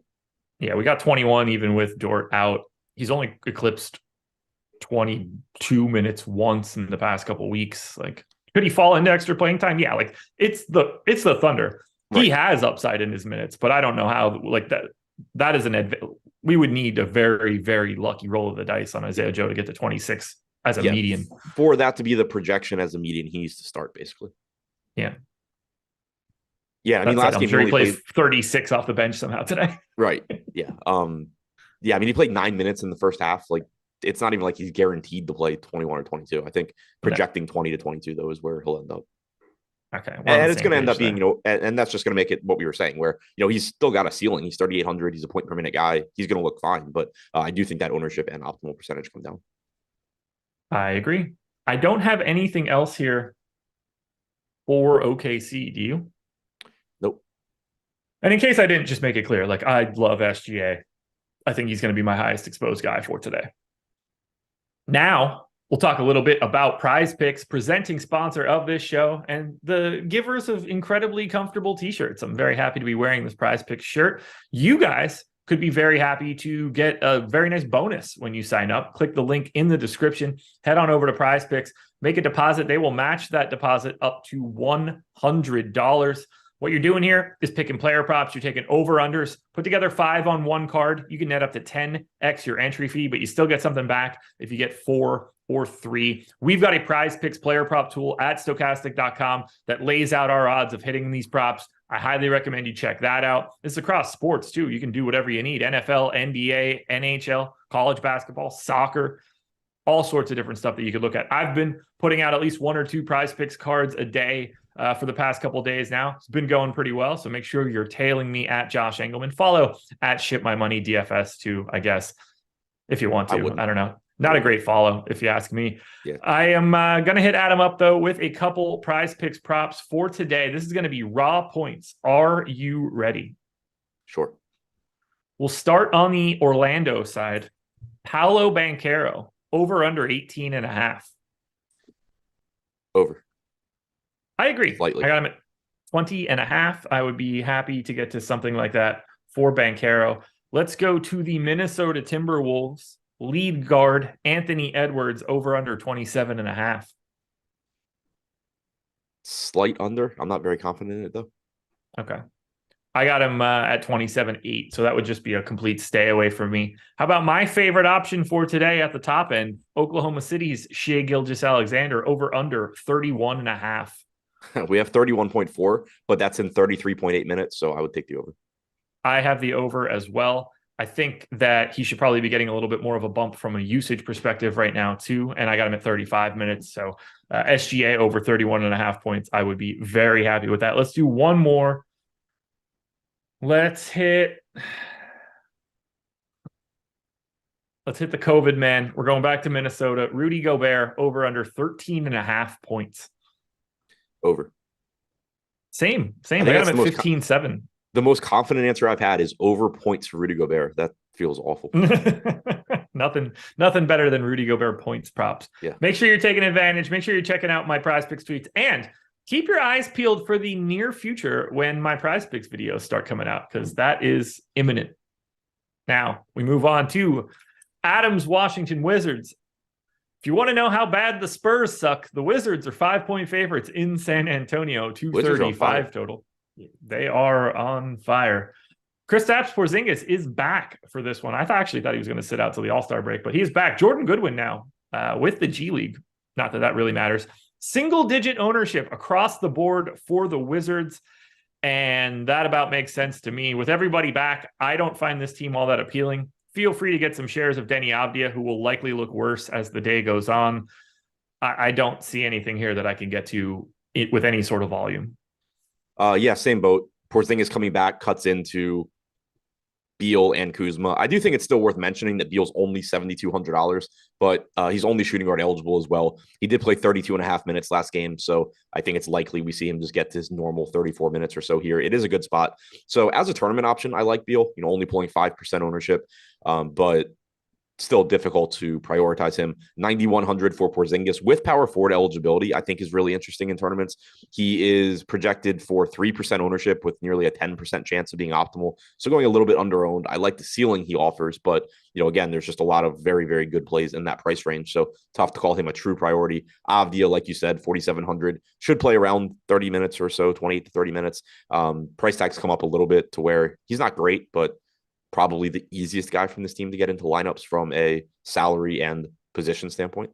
Yeah, we got 21 even with Dort out. He's only eclipsed 22 minutes once in the past couple of weeks. Like, could he fall into extra playing time? Yeah, like it's the Thunder. Right. He has upside in his minutes, but I don't know how. Like that is we would need a very, very lucky roll of the dice on Isaiah Joe to get to 26 as a median. For that to be the projection as a median, he needs to start basically. Yeah. Yeah, I mean, last game he played 36 off the bench somehow today. Right. Yeah. Yeah, I mean, he played 9 minutes in the first half. Like, it's not even like he's guaranteed to play 21 or 22. I think projecting 20 to 22, though, is where he'll end up. Okay. And it's going to end up being, and that's just going to make it what we were saying, where, he's still got a ceiling. He's 3,800. He's a point per minute guy. He's going to look fine. But I do think that ownership and optimal percentage come down. I agree. I don't have anything else here for OKC. Do you? Nope. And in case I didn't just make it clear, like, I love SGA. I think he's going to be my highest exposed guy for today. Now, we'll talk a little bit about Prize Picks, presenting sponsor of this show and the givers of incredibly comfortable t-shirts. I'm very happy to be wearing this Prize Picks shirt. You guys could be very happy to get a very nice bonus when you sign up. Click the link in the description. Head on over to Prize Picks. Make a deposit. They will match that deposit up to $100. What you're doing here is picking player props. You're taking over-unders. Put together 5 on one card. You can net up to 10x your entry fee, but you still get something back if you get 4 or 3. We've got a Prize Picks player prop tool at Stokastic.com that lays out our odds of hitting these props. I highly recommend you check that out. It's across sports, too. You can do whatever you need. NFL, NBA, NHL, college basketball, soccer, all sorts of different stuff that you could look at. I've been putting out at least 1 or 2 Prize Picks cards a day for the past couple days now. It's been going pretty well. So make sure you're tailing me at Josh Engleman. Follow at Ship My Money DFS too, I guess, if you want to. I don't know. Not a great follow, if you ask me. Yeah. I am going to hit Adam up, though, with a couple prize picks props for today. This is going to be raw points. Are you ready? Sure. We'll start on the Orlando side. Paolo Banchero, over under 18.5. Over. I agree. Slightly. I got him at 20.5. I would be happy to get to something like that for Banchero. Let's go to the Minnesota Timberwolves. Lead guard Anthony Edwards, over under 27.5. Slight under. I'm not very confident in it though. Okay. I got him at 27.8, so that would just be a complete stay away from me. How about my favorite option for today at the top end? Oklahoma City's Shai Gilgeous-Alexander, over under 31.5. We have 31.4, but that's in 33.8 minutes, so I would take the over. I have the over as well. I think that he should probably be getting a little bit more of a bump from a usage perspective right now, too. And I got him at 35 minutes. So SGA over 31.5 points. I would be very happy with that. Let's do one more. Let's hit the COVID man. We're going back to Minnesota. Rudy Gobert, over under 13.5 points. Over. Same. I got him at 15.7. The most confident answer I've had is over points for Rudy Gobert. That feels awful. Nothing better than Rudy Gobert points props. Yeah. Make sure you're taking advantage. Make sure you're checking out my Prize Picks tweets, and keep your eyes peeled for the near future when my Prize Picks videos start coming out, because that is imminent. Now we move on to Adam's Washington Wizards. If you want to know how bad the Spurs suck, the Wizards are 5-point favorites in San Antonio, 235 total. They are on fire. Kristaps Porzingis is back for this one. I actually thought he was going to sit out till the All-Star break, but he is back. Jordan Goodwin now with the G League. Not that really matters. Single-digit ownership across the board for the Wizards, and that about makes sense to me. With everybody back, I don't find this team all that appealing. Feel free to get some shares of Denny Avdia, who will likely look worse as the day goes on. I don't see anything here that I can get to it with any sort of volume. Yeah, same boat. Porzingis coming back cuts into Beal and Kuzma. I do think it's still worth mentioning that Beal's only $7,200, but he's only shooting guard eligible as well. He did play 32.5 minutes last game, so I think it's likely we see him just get to his normal 34 minutes or so here. It is a good spot. So as a tournament option, I like Beal, only pulling 5% ownership, but still difficult to prioritize him. 9,100 for Porzingis with power forward eligibility, I think is really interesting in tournaments. He is projected for 3% ownership with nearly a 10% chance of being optimal. So going a little bit under owned. I like the ceiling he offers, but again, there's just a lot of very, very good plays in that price range. So tough to call him a true priority. Avdia, like you said, 4,700 should play around 30 minutes or so, 28 to 30 minutes. Price tags come up a little bit to where he's not great, but probably the easiest guy from this team to get into lineups from a salary and position standpoint.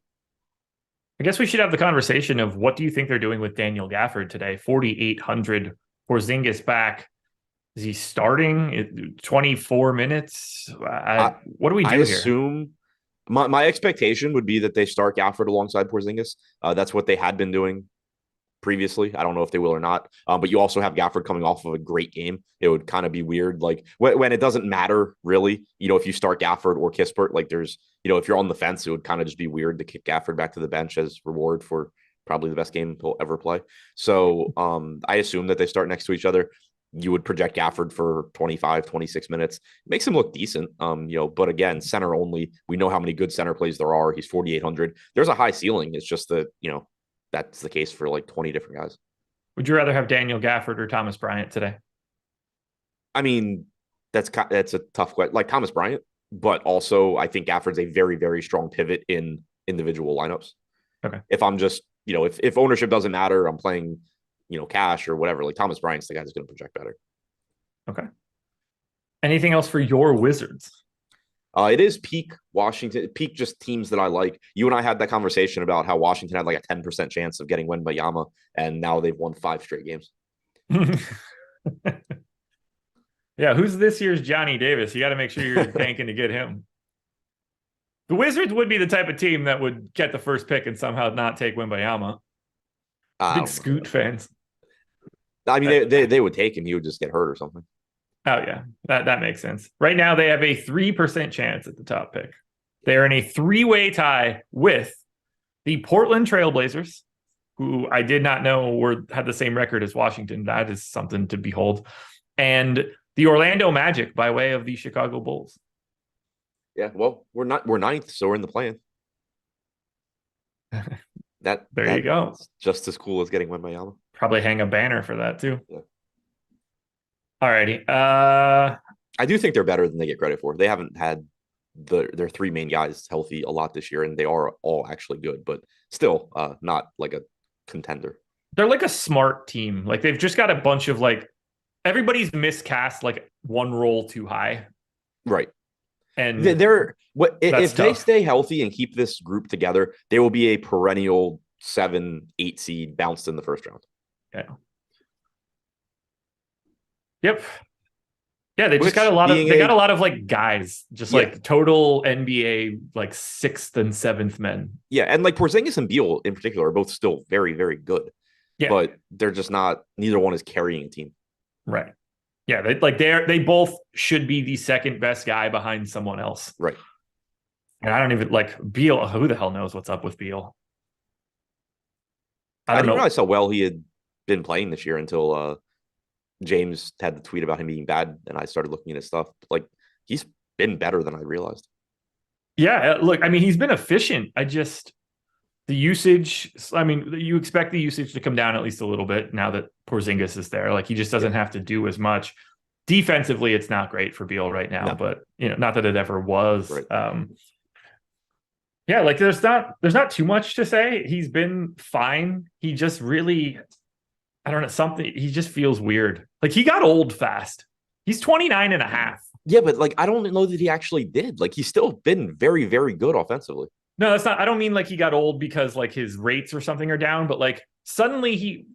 I guess we should have the conversation of what do you think they're doing with Daniel Gafford today? 4,800. Porzingis back. Is he starting 24 minutes? What do we do here? I assume my expectation would be that they start Gafford alongside Porzingis. That's what they had been doing previously. I don't know if they will or not. But you also have Gafford coming off of a great game. It would kind of be weird. Like when it doesn't matter really, if you start Gafford or Kispert, like there's, if you're on the fence, it would kind of just be weird to kick Gafford back to the bench as reward for probably the best game he'll ever play. So I assume that they start next to each other. You would project Gafford for 25, 26 minutes. Makes him look decent. But again, center only. We know how many good center plays there are. He's 4,800. There's a high ceiling. It's just that, that's the case for like 20 different guys. Would you rather have Daniel Gafford or Thomas Bryant today? I mean, that's a tough question. Like Thomas Bryant, but also I think Gafford's a very, very strong pivot in individual lineups. Okay. If I'm just, if ownership doesn't matter, I'm playing, cash or whatever, like Thomas Bryant's the guy who's going to project better. Okay. Anything else for your Wizards? It is peak Washington, peak just teams that I like. You and I had that conversation about how Washington had like a 10% chance of getting Wembanyama, and now they've won 5 straight games. Yeah, who's this year's Johnny Davis? You got to make sure you're banking to get him. The Wizards would be the type of team that would get the first pick and somehow not take Wembanyama. Big Scoot fans. I mean, they would take him. He would just get hurt or something. Oh yeah, that makes sense. Right now they have a 3% chance at the top pick. They're in a 3-way tie with the Portland Trailblazers, who I did not know had the same record as Washington. That is something to behold. And the Orlando Magic by way of the Chicago Bulls. Yeah, well, we're ninth, so we're in the plan. There you go. Just as cool as getting Wembanyama. Probably hang a banner for that too. Yeah. All righty. I do think they're better than they get credit for. They haven't had their 3 main guys healthy a lot this year, and they are all actually good, but still not like a contender. They're like a smart team. Like they've just got a bunch of like everybody's miscast like one role too high. Right. And if they stay healthy and keep this group together, they will be a perennial 7-8 seed bounced in the first round. Yeah. Yep. Yeah, they just got a lot of like guys, just like total NBA like 6th and 7th men. Yeah, and like Porzingis and Beal in particular are both still very, very good. Yeah. But they're just not, neither one is carrying a team. Right. Yeah, they both should be the second best guy behind someone else. Right. And I don't even like Beal. Who the hell knows what's up with Beal? I didn't realize how well he had been playing this year until James had the tweet about him being bad, and I started looking at his stuff. Like, he's been better than I realized. Yeah, look, I mean, he's been efficient. The usage, I mean, you expect the usage to come down at least a little bit now that Porzingis is there. Like, he just doesn't have to do as much. Defensively, it's not great for Beal right now, but not that it ever was. Right. Yeah, like there's not too much to say. He's been fine. He just really, I don't know, he just feels weird. Like he got old fast. He's 29 and a half. Yeah, but like, I don't know that he actually did. Like, he's still been very, very good offensively. No, that's not, I don't mean like he got old because like his rates or something are down, but like suddenly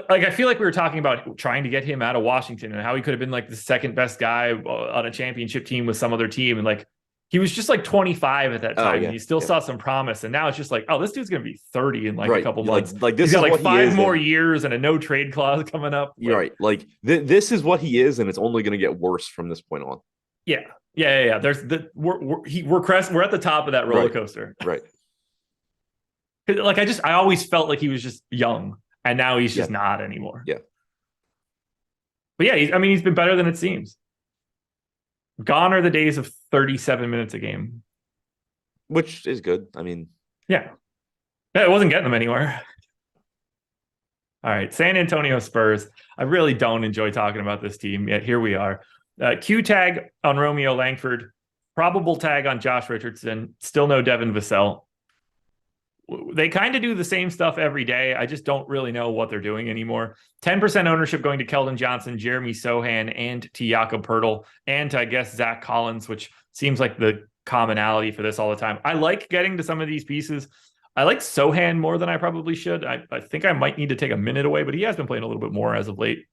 I feel like we were talking about trying to get him out of Washington and how he could have been like the second best guy on a championship team with some other team. And like, he was just like 25 at that time. And he still saw some promise. And now it's just like, oh, this dude's going to be 30 in like a couple months. Like this he's got is like 5 more and... years and a no trade clause coming up. You're right. Like this is what he is. And it's only going to get worse from this point on. Yeah. There's we're at the top of that roller coaster. Right. Like I always felt like he was just young, and now he's just not anymore. Yeah. But yeah, he's been better than it seems. Gone are the days of 37 minutes a game, which is good. I mean, yeah, it wasn't getting them anywhere. All right, San Antonio Spurs. I really don't enjoy talking about this team, yet here we are. Q tag on Romeo Langford, probable tag on Josh Richardson, still no Devin Vassell. They kind of do the same stuff every day. I just don't really know what they're doing anymore. 10% ownership going to Keldon Johnson, Jeremy Sohan, and to Jakob Poeltl, and to, I guess, Zach Collins, which seems like the commonality for this all the time. I like getting to some of these pieces. I like Sohan more than I probably should. I think I might need to take a minute away, but he has been playing a little bit more as of late.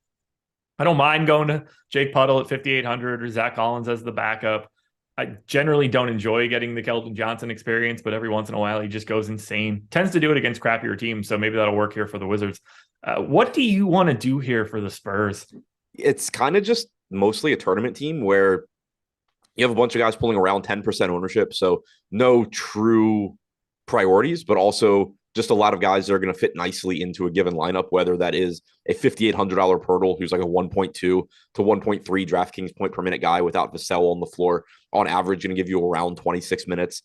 I don't mind going to Jake Puddle at 5,800 or Zach Collins as the backup. I generally don't enjoy getting the Keldon Johnson experience, but every once in a while he just goes insane. Tends to do it against crappier teams, so maybe that'll work here for the Wizards. What do you want to do here for the Spurs? It's kind of just mostly a tournament team where you have a bunch of guys pulling around 10% ownership, so no true priorities, but also just a lot of guys that are going to fit nicely into a given lineup, whether that is a $5,800 Poeltl, who's like a 1.2 to 1.3 DraftKings point per minute guy without Vassell on the floor. On average, going to give you around 26 minutes.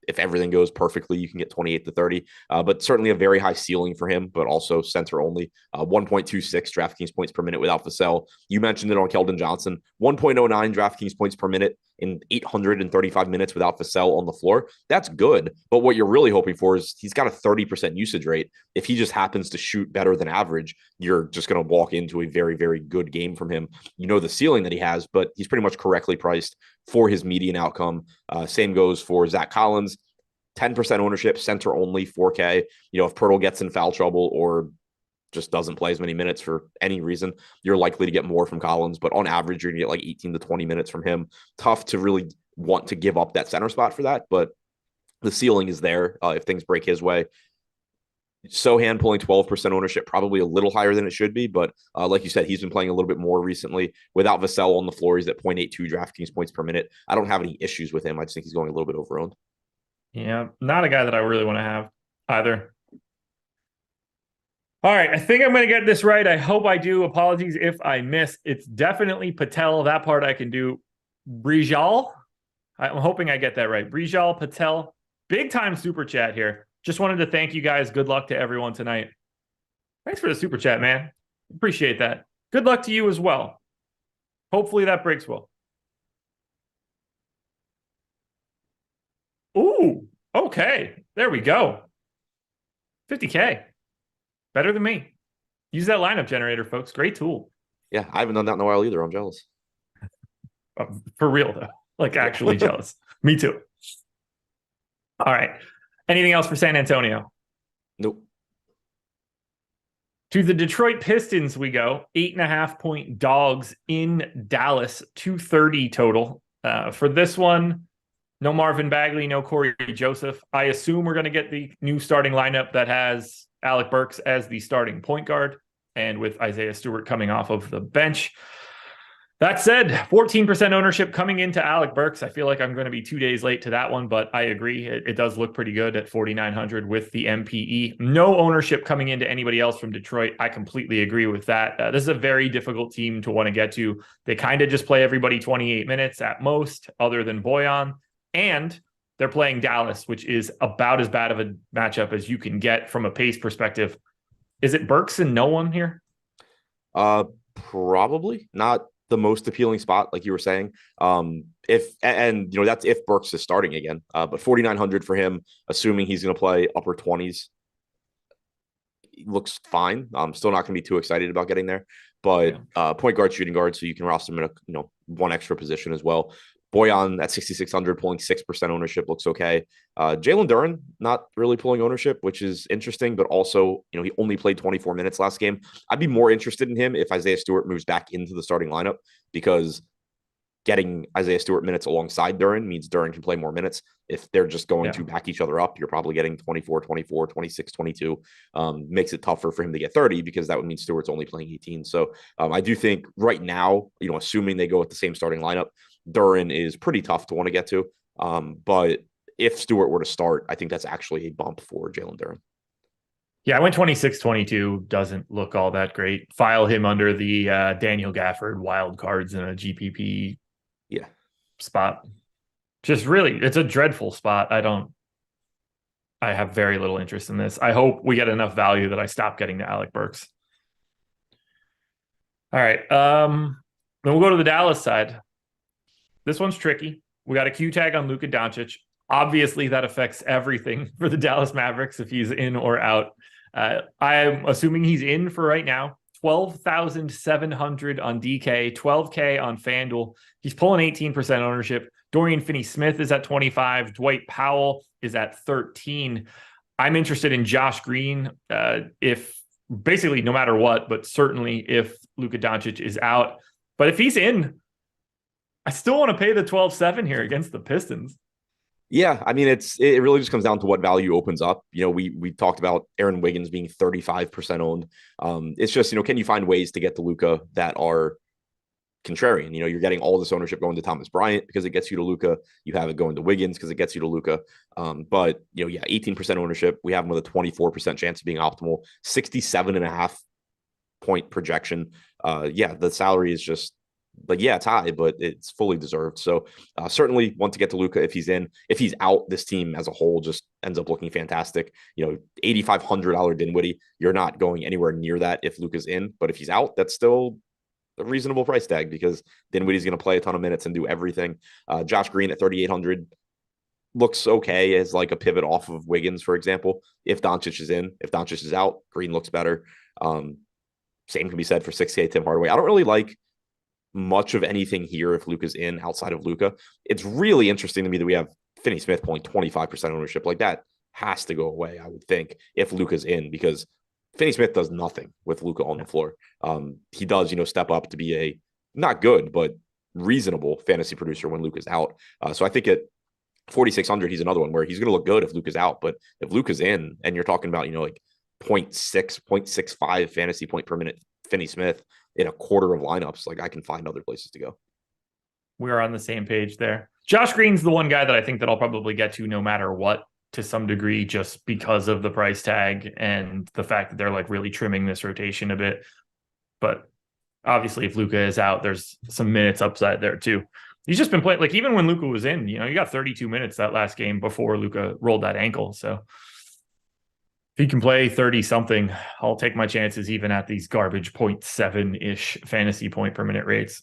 If everything goes perfectly, you can get 28 to 30, but certainly a very high ceiling for him, but also center only. 1.26 DraftKings points per minute without Vassell. You mentioned it on Keldon Johnson, 1.09 DraftKings points per minute in 835 minutes without Vassell on the floor. That's good, but what you're really hoping for is he's got a 30% usage rate. If he just happens to shoot better than average, you're just going to walk into a very, very good game from him. You know the ceiling that he has, but he's pretty much correctly priced for his median outcome. Same goes for Zach Collins, 10% ownership, center only, 4K. You know, if Poeltl gets in foul trouble or just doesn't play as many minutes for any reason, you're likely to get more from Collins, but on average, you're gonna get like 18 to 20 minutes from him. Tough to really want to give up that center spot for that, but the ceiling is there if things break his way. Sohan pulling 12% ownership, probably a little higher than it should be. But like you said, he's been playing a little bit more recently. Without Vassell on the floor, he's at 0.82 DraftKings points per minute. I don't have any issues with him. I just think he's going a little bit overowned. Yeah, not a guy that I really want to have either. All right, I think I'm going to get this right. I hope I do. Apologies if I miss. It's definitely Patel. That part I can do. Brijal. I'm hoping I get that right. Brijal Patel. Big time super chat here. Just wanted to thank you guys. Good luck to everyone tonight. Thanks for the super chat, man. Appreciate that. Good luck to you as well. Hopefully that breaks well. Ooh, okay. There we go. 50K. Better than me. Use that lineup generator, folks. Great tool. Yeah, I haven't done that in a while either. I'm jealous. For real, though. Like, actually jealous. Me too. All right. Anything else for San Antonio? Nope. To the Detroit Pistons we go. 8.5-point dogs in Dallas. 230 total. For this one, no Marvin Bagley, no Corey Joseph. I assume we're going to get the new starting lineup that has Alec Burks as the starting point guard, and with Isaiah Stewart coming off of the bench. That said, 14% ownership coming into Alec Burks. I feel like I'm going to be 2 days late to that one, but I agree. It does look pretty good at 4,900 with the MPE. No ownership coming into anybody else from Detroit. I completely agree with that. This is a very difficult team to want to get to. They kind of just play everybody 28 minutes at most, other than Boyan. And they're playing Dallas, which is about as bad of a matchup as you can get from a pace perspective. Is it Burks and no one here? Probably not the most appealing spot, like you were saying. That's if Burks is starting again. But 4,900 for him, assuming he's going to play upper 20s, looks fine. I'm still not going to be too excited about getting there. But point guard, shooting guard, so you can roster him in a one extra position as well. Boyan at 6,600 pulling 6% ownership looks okay. Jalen Duren not really pulling ownership, which is interesting, but also, he only played 24 minutes last game. I'd be more interested in him if Isaiah Stewart moves back into the starting lineup, because getting Isaiah Stewart minutes alongside Duren means Duren can play more minutes. If they're just going to back each other up, you're probably getting 24, 24, 26, 22. Makes it tougher for him to get 30, because that would mean Stewart's only playing 18. So I do think right now, assuming they go with the same starting lineup, Duren is pretty tough to want to get to. But if Stewart were to start, I think that's actually a bump for Jalen Duren. Yeah, I went 26-22. Doesn't look all that great. File him under the Daniel Gafford wild cards in a GPP spot. Just really, it's a dreadful spot. I have very little interest in this. I hope we get enough value that I stop getting to Alec Burks. All right. Then we'll go to the Dallas side. This one's tricky. We got a Q tag on Luka Doncic. Obviously, that affects everything for the Dallas Mavericks if he's in or out. I'm assuming he's in for right now. 12,700 on DK, 12K on FanDuel. He's pulling 18% ownership. Dorian Finney-Smith is at 25. Dwight Powell is at 13. I'm interested in Josh Green if basically no matter what, but certainly if Luka Doncic is out. But if he's in, I still want to pay the 12-7 here against the Pistons. Yeah, I mean, it really just comes down to what value opens up. We talked about Aaron Wiggins being 35% owned. It's just, can you find ways to get to Luka that are contrarian? You're getting all this ownership going to Thomas Bryant because it gets you to Luka. You have it going to Wiggins because it gets you to Luka. But 18% ownership. We have him with a 24% chance of being optimal. 67.5 point projection. The salary is just, it's high, but it's fully deserved. So certainly want to get to Luka if he's in. If he's out, this team as a whole just ends up looking fantastic. $8,500 Dinwiddie. You're not going anywhere near that if Luka's in. But if he's out, that's still a reasonable price tag, because Dinwiddie's going to play a ton of minutes and do everything. Josh Green at 3,800 looks okay as like a pivot off of Wiggins, for example. If Doncic is in, if Doncic is out, Green looks better. Same can be said for 6K Tim Hardaway. I don't really like much of anything here if Luka's in outside of Luka. It's really interesting to me that we have Finney-Smith pulling 25% ownership. Like, that has to go away, I would think, if Luka's in, because Finney-Smith does nothing with Luka on the floor. He does, step up to be a not good, but reasonable fantasy producer when Luka's out. So I think at 4,600, he's another one where he's going to look good if Luka's out. But if Luka's in, and you're talking about, like 0.65 fantasy point per minute Finney Smith in a quarter of lineups, like I can find other places to go. We're on the same page there. Josh Green's the one guy that I think that I'll probably get to no matter what, to some degree, just because of the price tag and the fact that they're like really trimming this rotation a bit. But obviously, if Luka is out, there's some minutes upside there too. He's just been playing, like, even when Luka was in, you got 32 minutes that last game before Luka rolled that ankle. So if he can play 30 something, I'll take my chances even at these garbage 0.7-ish fantasy point per minute rates.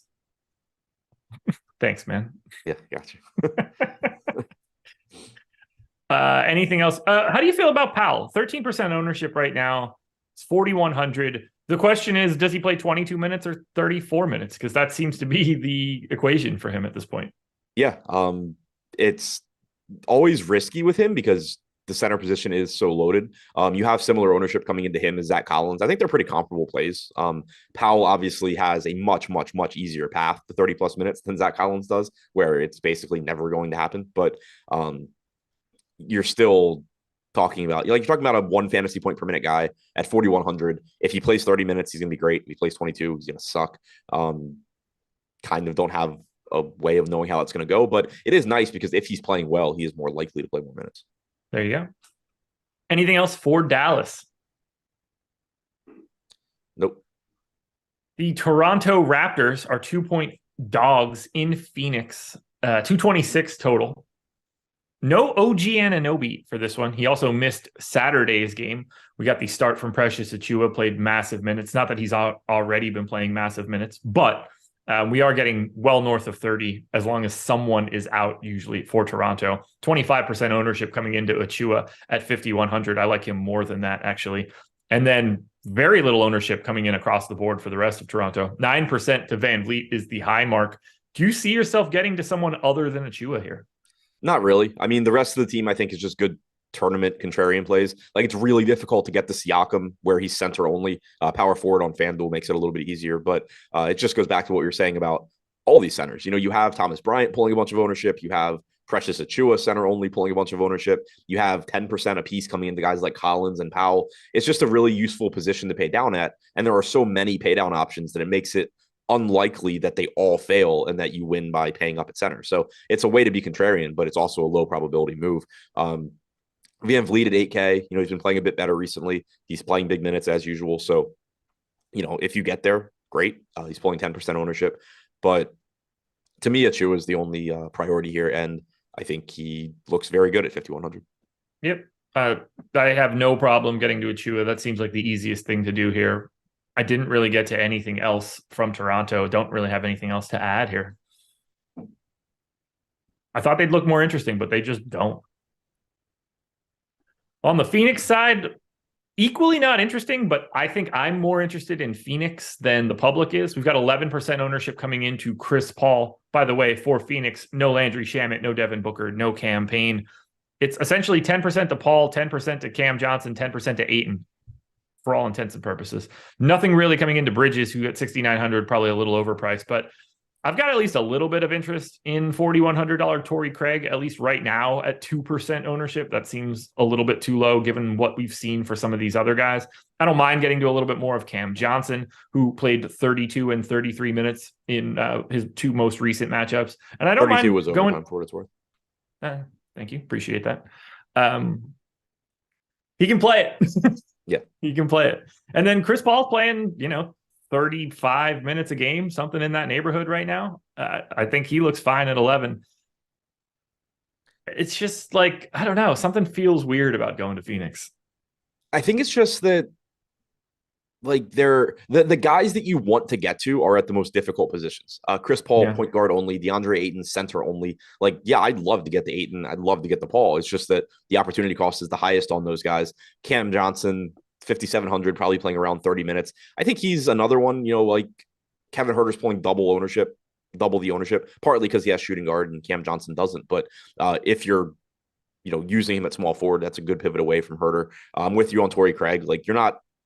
Thanks, man. Yeah, gotcha. Anything else? How do you feel about Powell? 13% ownership right now. It's 4,100. The question is, does he play 22 minutes or 34 minutes? Because that seems to be the equation for him at this point. Yeah. It's always risky with him because the center position is so loaded. You have similar ownership coming into him as Zach Collins. I think they're pretty comparable plays. Powell obviously has a much, much, much easier path to 30 plus minutes than Zach Collins does, where it's basically never going to happen. But you're still talking about, you're talking about a 1 fantasy point per minute guy at 4,100. If he plays 30 minutes, he's going to be great. If he plays 22, he's going to suck. Kind of don't have a way of knowing how it's going to go, but it is nice because if he's playing well, he is more likely to play more minutes. There you go. Anything else for Dallas? Nope. The Toronto Raptors are 2-point dogs in Phoenix, 226 total. No OG Anunoby for this one. He also missed Saturday's game. We got the start from Precious Achiuwa, played massive minutes. Not that he's already been playing massive minutes, but we are getting well north of 30 as long as someone is out, usually for Toronto. 25% ownership coming into Achiuwa at 5,100. I like him more than that, actually. And then very little ownership coming in across the board for the rest of Toronto. 9% to Van Vliet is the high mark. Do you see yourself getting to someone other than Achiuwa here? Not really. I mean, the rest of the team, I think, is just good tournament contrarian plays. Like, it's really difficult to get the Siakam where he's center only. Power forward on FanDuel makes it a little bit easier, but it just goes back to what you're saying about all these centers. You have Thomas Bryant pulling a bunch of ownership. You have Precious Achiuwa center only pulling a bunch of ownership. You have 10% a piece coming into guys like Collins and Powell. It's just a really useful position to pay down at. And there are so many pay down options that it makes it unlikely that they all fail and that you win by paying up at center. So it's a way to be contrarian, but it's also a low probability move. Van Vliet at 8K, he's been playing a bit better recently. He's playing big minutes as usual. So, if you get there, great. He's pulling 10% ownership. But to me, Achiuwa is the only priority here. And I think he looks very good at 5,100. Yep. I have no problem getting to Achiuwa. That seems like the easiest thing to do here. I didn't really get to anything else from Toronto. Don't really have anything else to add here. I thought they'd look more interesting, but they just don't. On the Phoenix side, equally not interesting, but I think I'm more interested in Phoenix than the public is. We've got 11% ownership coming into Chris Paul. By the way, for Phoenix, no Landry Shamet, no Devin Booker, no Cam Payne. It's essentially 10% to Paul, 10% to Cam Johnson, 10% to Ayton, for all intents and purposes. Nothing really coming into Bridges, who got 6,900, probably a little overpriced, but I've got at least a little bit of interest in $4,100 Torrey Craig, at least right now at 2% ownership. That seems a little bit too low given what we've seen for some of these other guys. I don't mind getting to a little bit more of Cam Johnson, who played 32 and 33 minutes in his 2 most recent matchups. And I don't mind was going for what it's worth. Thank you. Appreciate that. He can play it. Yeah. He can play it. And then Chris Paul playing, 35 minutes a game, something in that neighborhood right now. I think he looks fine at 11. It's just like, I don't know, something feels weird about going to Phoenix. I think it's just that, like, they're the guys that you want to get to are at the most difficult positions. Chris Paul, point guard only. DeAndre Ayton, center only. Like, yeah, I'd love to get the Ayton. I'd love to get the Paul. It's just that the opportunity cost is the highest on those guys. Cam Johnson, 5,700, probably playing around 30 minutes. I think he's another one, like Kevin Huerter's pulling double the ownership, partly because he has shooting guard and Cam Johnson doesn't. But if you're, using him at small forward, that's a good pivot away from Huerter. I'm with you on Torrey Craig. Like,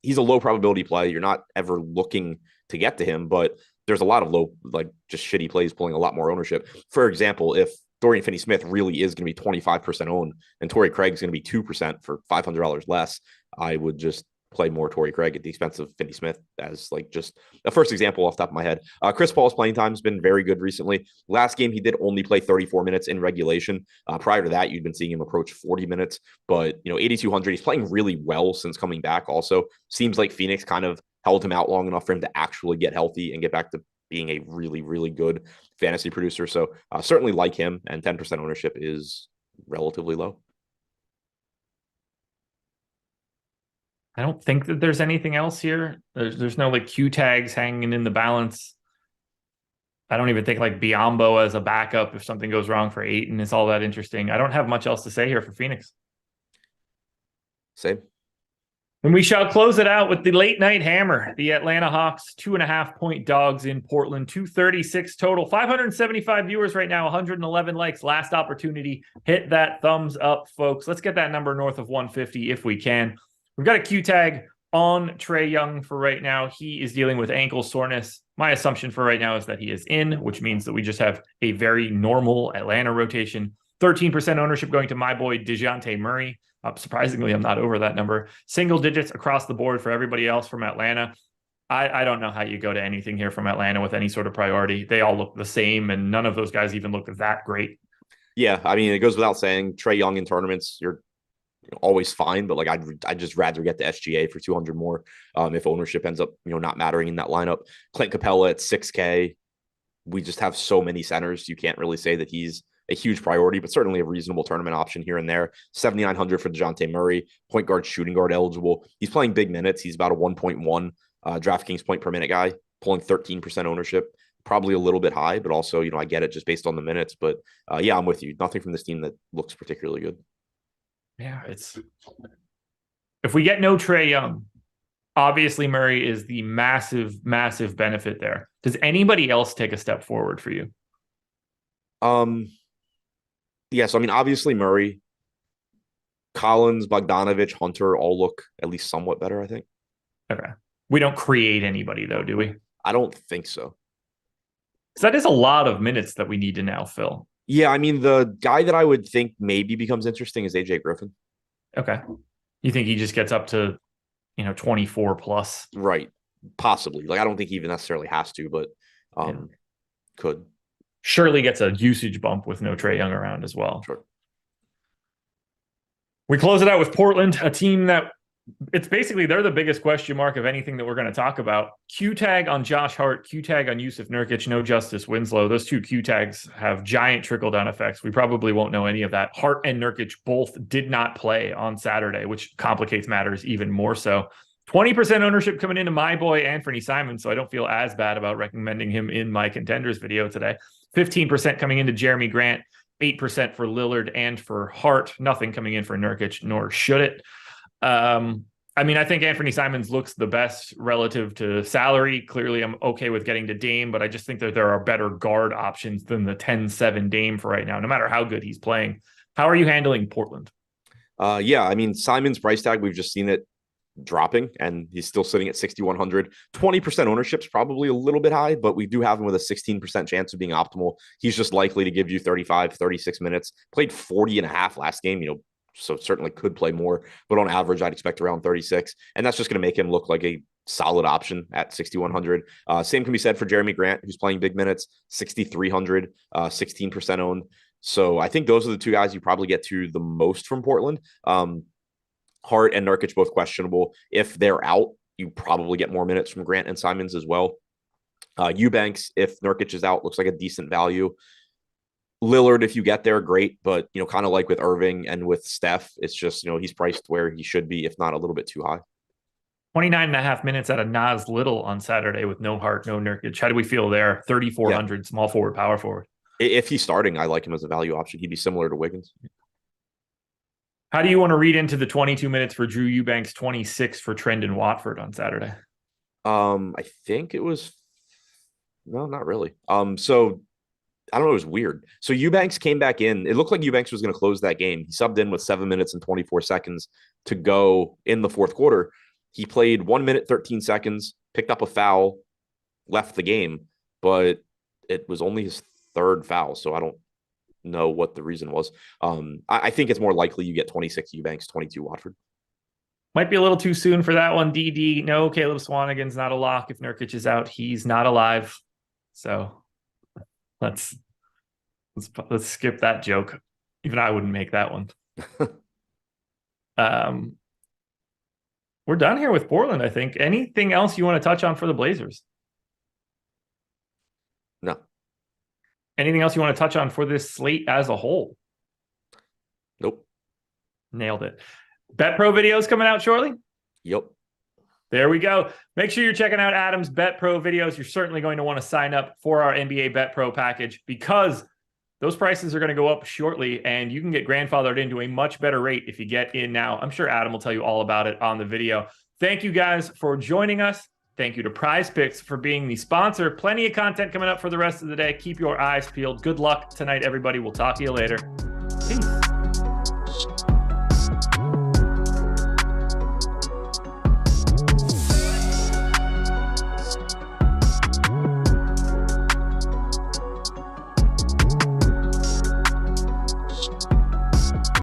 he's a low probability play. You're not ever looking to get to him, but there's a lot of low, like, just shitty plays pulling a lot more ownership. For example, if Dorian Finney-Smith really is going to be 25% owned and Torrey Craig's going to be 2% for $500 less, I would just play more Torrey Craig at the expense of Finney Smith as like just a first example off the top of my head. Chris Paul's playing time has been very good recently. Last game, he did only play 34 minutes in regulation. Prior to that, you'd been seeing him approach 40 minutes, but 8,200, he's playing really well since coming back. Also seems like Phoenix kind of held him out long enough for him to actually get healthy and get back to being a really, really good fantasy producer. So certainly like him, and 10% ownership is relatively low. I don't think that there's anything else here. There's no like Q tags hanging in the balance. I don't even think like Biyombo as a backup if something goes wrong for Ayton is all that interesting. I don't have much else to say here for Phoenix. Same. And we shall close it out with the late night hammer. The Atlanta Hawks, 2.5-point dogs in Portland, 236 total, 575 viewers right now, 111 likes. Last opportunity. Hit that thumbs up, folks. Let's get that number north of 150 if we can. We've got a Q tag on Trae Young for right now. He is dealing with ankle soreness. My assumption for right now is that he is in, which means that we just have a very normal Atlanta rotation. 13% ownership going to my boy DeJounte Murray. Surprisingly, I'm not over that number. Single digits across the board for everybody else from Atlanta. I don't know how you go to anything here from Atlanta with any sort of priority. They all look the same, and none of those guys even look that great. Yeah, I mean, it goes without saying, Trae Young in tournaments, you're always fine, but like I'd just rather get the SGA for 200 more if ownership ends up not mattering in that lineup. Clint Capella at 6K. We just have so many centers. You can't really say that he's a huge priority, but certainly a reasonable tournament option here and there. 7,900 for DeJounte Murray, point guard, shooting guard eligible. He's playing big minutes. He's about a 1.1 DraftKings point per minute guy, pulling 13% ownership. Probably a little bit high, but also, I get it just based on the minutes. But yeah, I'm with you. Nothing from this team that looks particularly good. Yeah, if we get no Trae Young, obviously Murray is the massive, massive benefit there. Does anybody else take a step forward for you? Yeah, so I mean, obviously Murray, Collins, Bogdanovich, Hunter all look at least somewhat better, I think. Okay. We don't create anybody though, do we? I don't think so. Because that is a lot of minutes that we need to now fill. Yeah, I mean, the guy that I would think maybe becomes interesting is AJ Griffin. Okay. You think he just gets up to, 24 plus? Right. Possibly. Like, I don't think he even necessarily has to, but could. Surely gets a usage bump with no Trae Young around as well. Sure. We close it out with Portland, a team that it's basically they're the biggest question mark of anything that we're going to talk about. Q tag on Josh Hart, Q tag on Yusuf Nurkic, no Justice Winslow. Those two Q tags have giant trickle down effects. We probably won't know any of that. Hart and Nurkic both did not play on Saturday, which complicates matters even more so. 20% ownership coming into my boy Anthony Simons, so I don't feel as bad about recommending him in my contenders video today. 15% coming into Jeremy Grant, 8% for Lillard and for Hart. Nothing coming in for Nurkic, nor should it. I mean, I think Anthony Simons looks the best relative to salary. Clearly, I'm okay with getting to Dame, but I just think that there are better guard options than the 10-7 Dame for right now, no matter how good he's playing. How are you handling Portland? Yeah, I mean, Simons' price tag, we've just seen it dropping, and he's still sitting at 6,100. 20% ownership's probably a little bit high, but we do have him with a 16% chance of being optimal. He's just likely to give you 35, 36 minutes. Played 40 and a half last game, so certainly could play more, but on average, I'd expect around 36. And that's just going to make him look like a solid option at 6,100. Same can be said for Jeremy Grant, who's playing big minutes, 6,300, 16% owned. So I think those are the two guys you probably get to the most from Portland. Hart and Nurkic both questionable. If they're out, you probably get more minutes from Grant and Simons as well. Eubanks, if Nurkic is out, looks like a decent value. Lillard, if you get there, great. But, kind of like with Irving and with Steph, it's just, he's priced where he should be, if not a little bit too high. 29.5 minutes out of Nas Little on Saturday with no Hart, no Nurkic. How do we feel there? 3,400, small forward, power forward. If he's starting, I like him as a value option. He'd be similar to Wiggins. How do you want to read into the 22 minutes for Drew Eubanks, 26 for Trendon Watford on Saturday? I think it was no, not really. So I don't know, it was weird. So Eubanks came back in. It looked like Eubanks was going to close that game. He subbed in with 7 minutes and 24 seconds to go in the fourth quarter. He played 1 minute, 13 seconds, picked up a foul, left the game, but it was only his third foul. So I don't know what the reason was. I think it's more likely you get 26 Eubanks, 22 Watford. Might be a little too soon for that one, DD. No, Caleb Swanigan's not a lock. If Nurkic is out, he's not alive. So let's skip that joke. Even I wouldn't make that one. We're done here with Portland, I think. Anything else you want to touch on for the Blazers? No. Anything else you want to touch on for this slate as a whole? Nope. Nailed it. Bet Pro videos coming out shortly? Yep. There we go. Make sure you're checking out Adam's Bet Pro videos. You're certainly going to want to sign up for our NBA Bet Pro package because those prices are going to go up shortly, and you can get grandfathered into a much better rate if you get in now. I'm sure Adam will tell you all about it on the video. Thank you guys for joining us. Thank you to Prize Picks for being the sponsor. Plenty of content coming up for the rest of the day. Keep your eyes peeled. Good luck tonight, everybody. We'll talk to you later.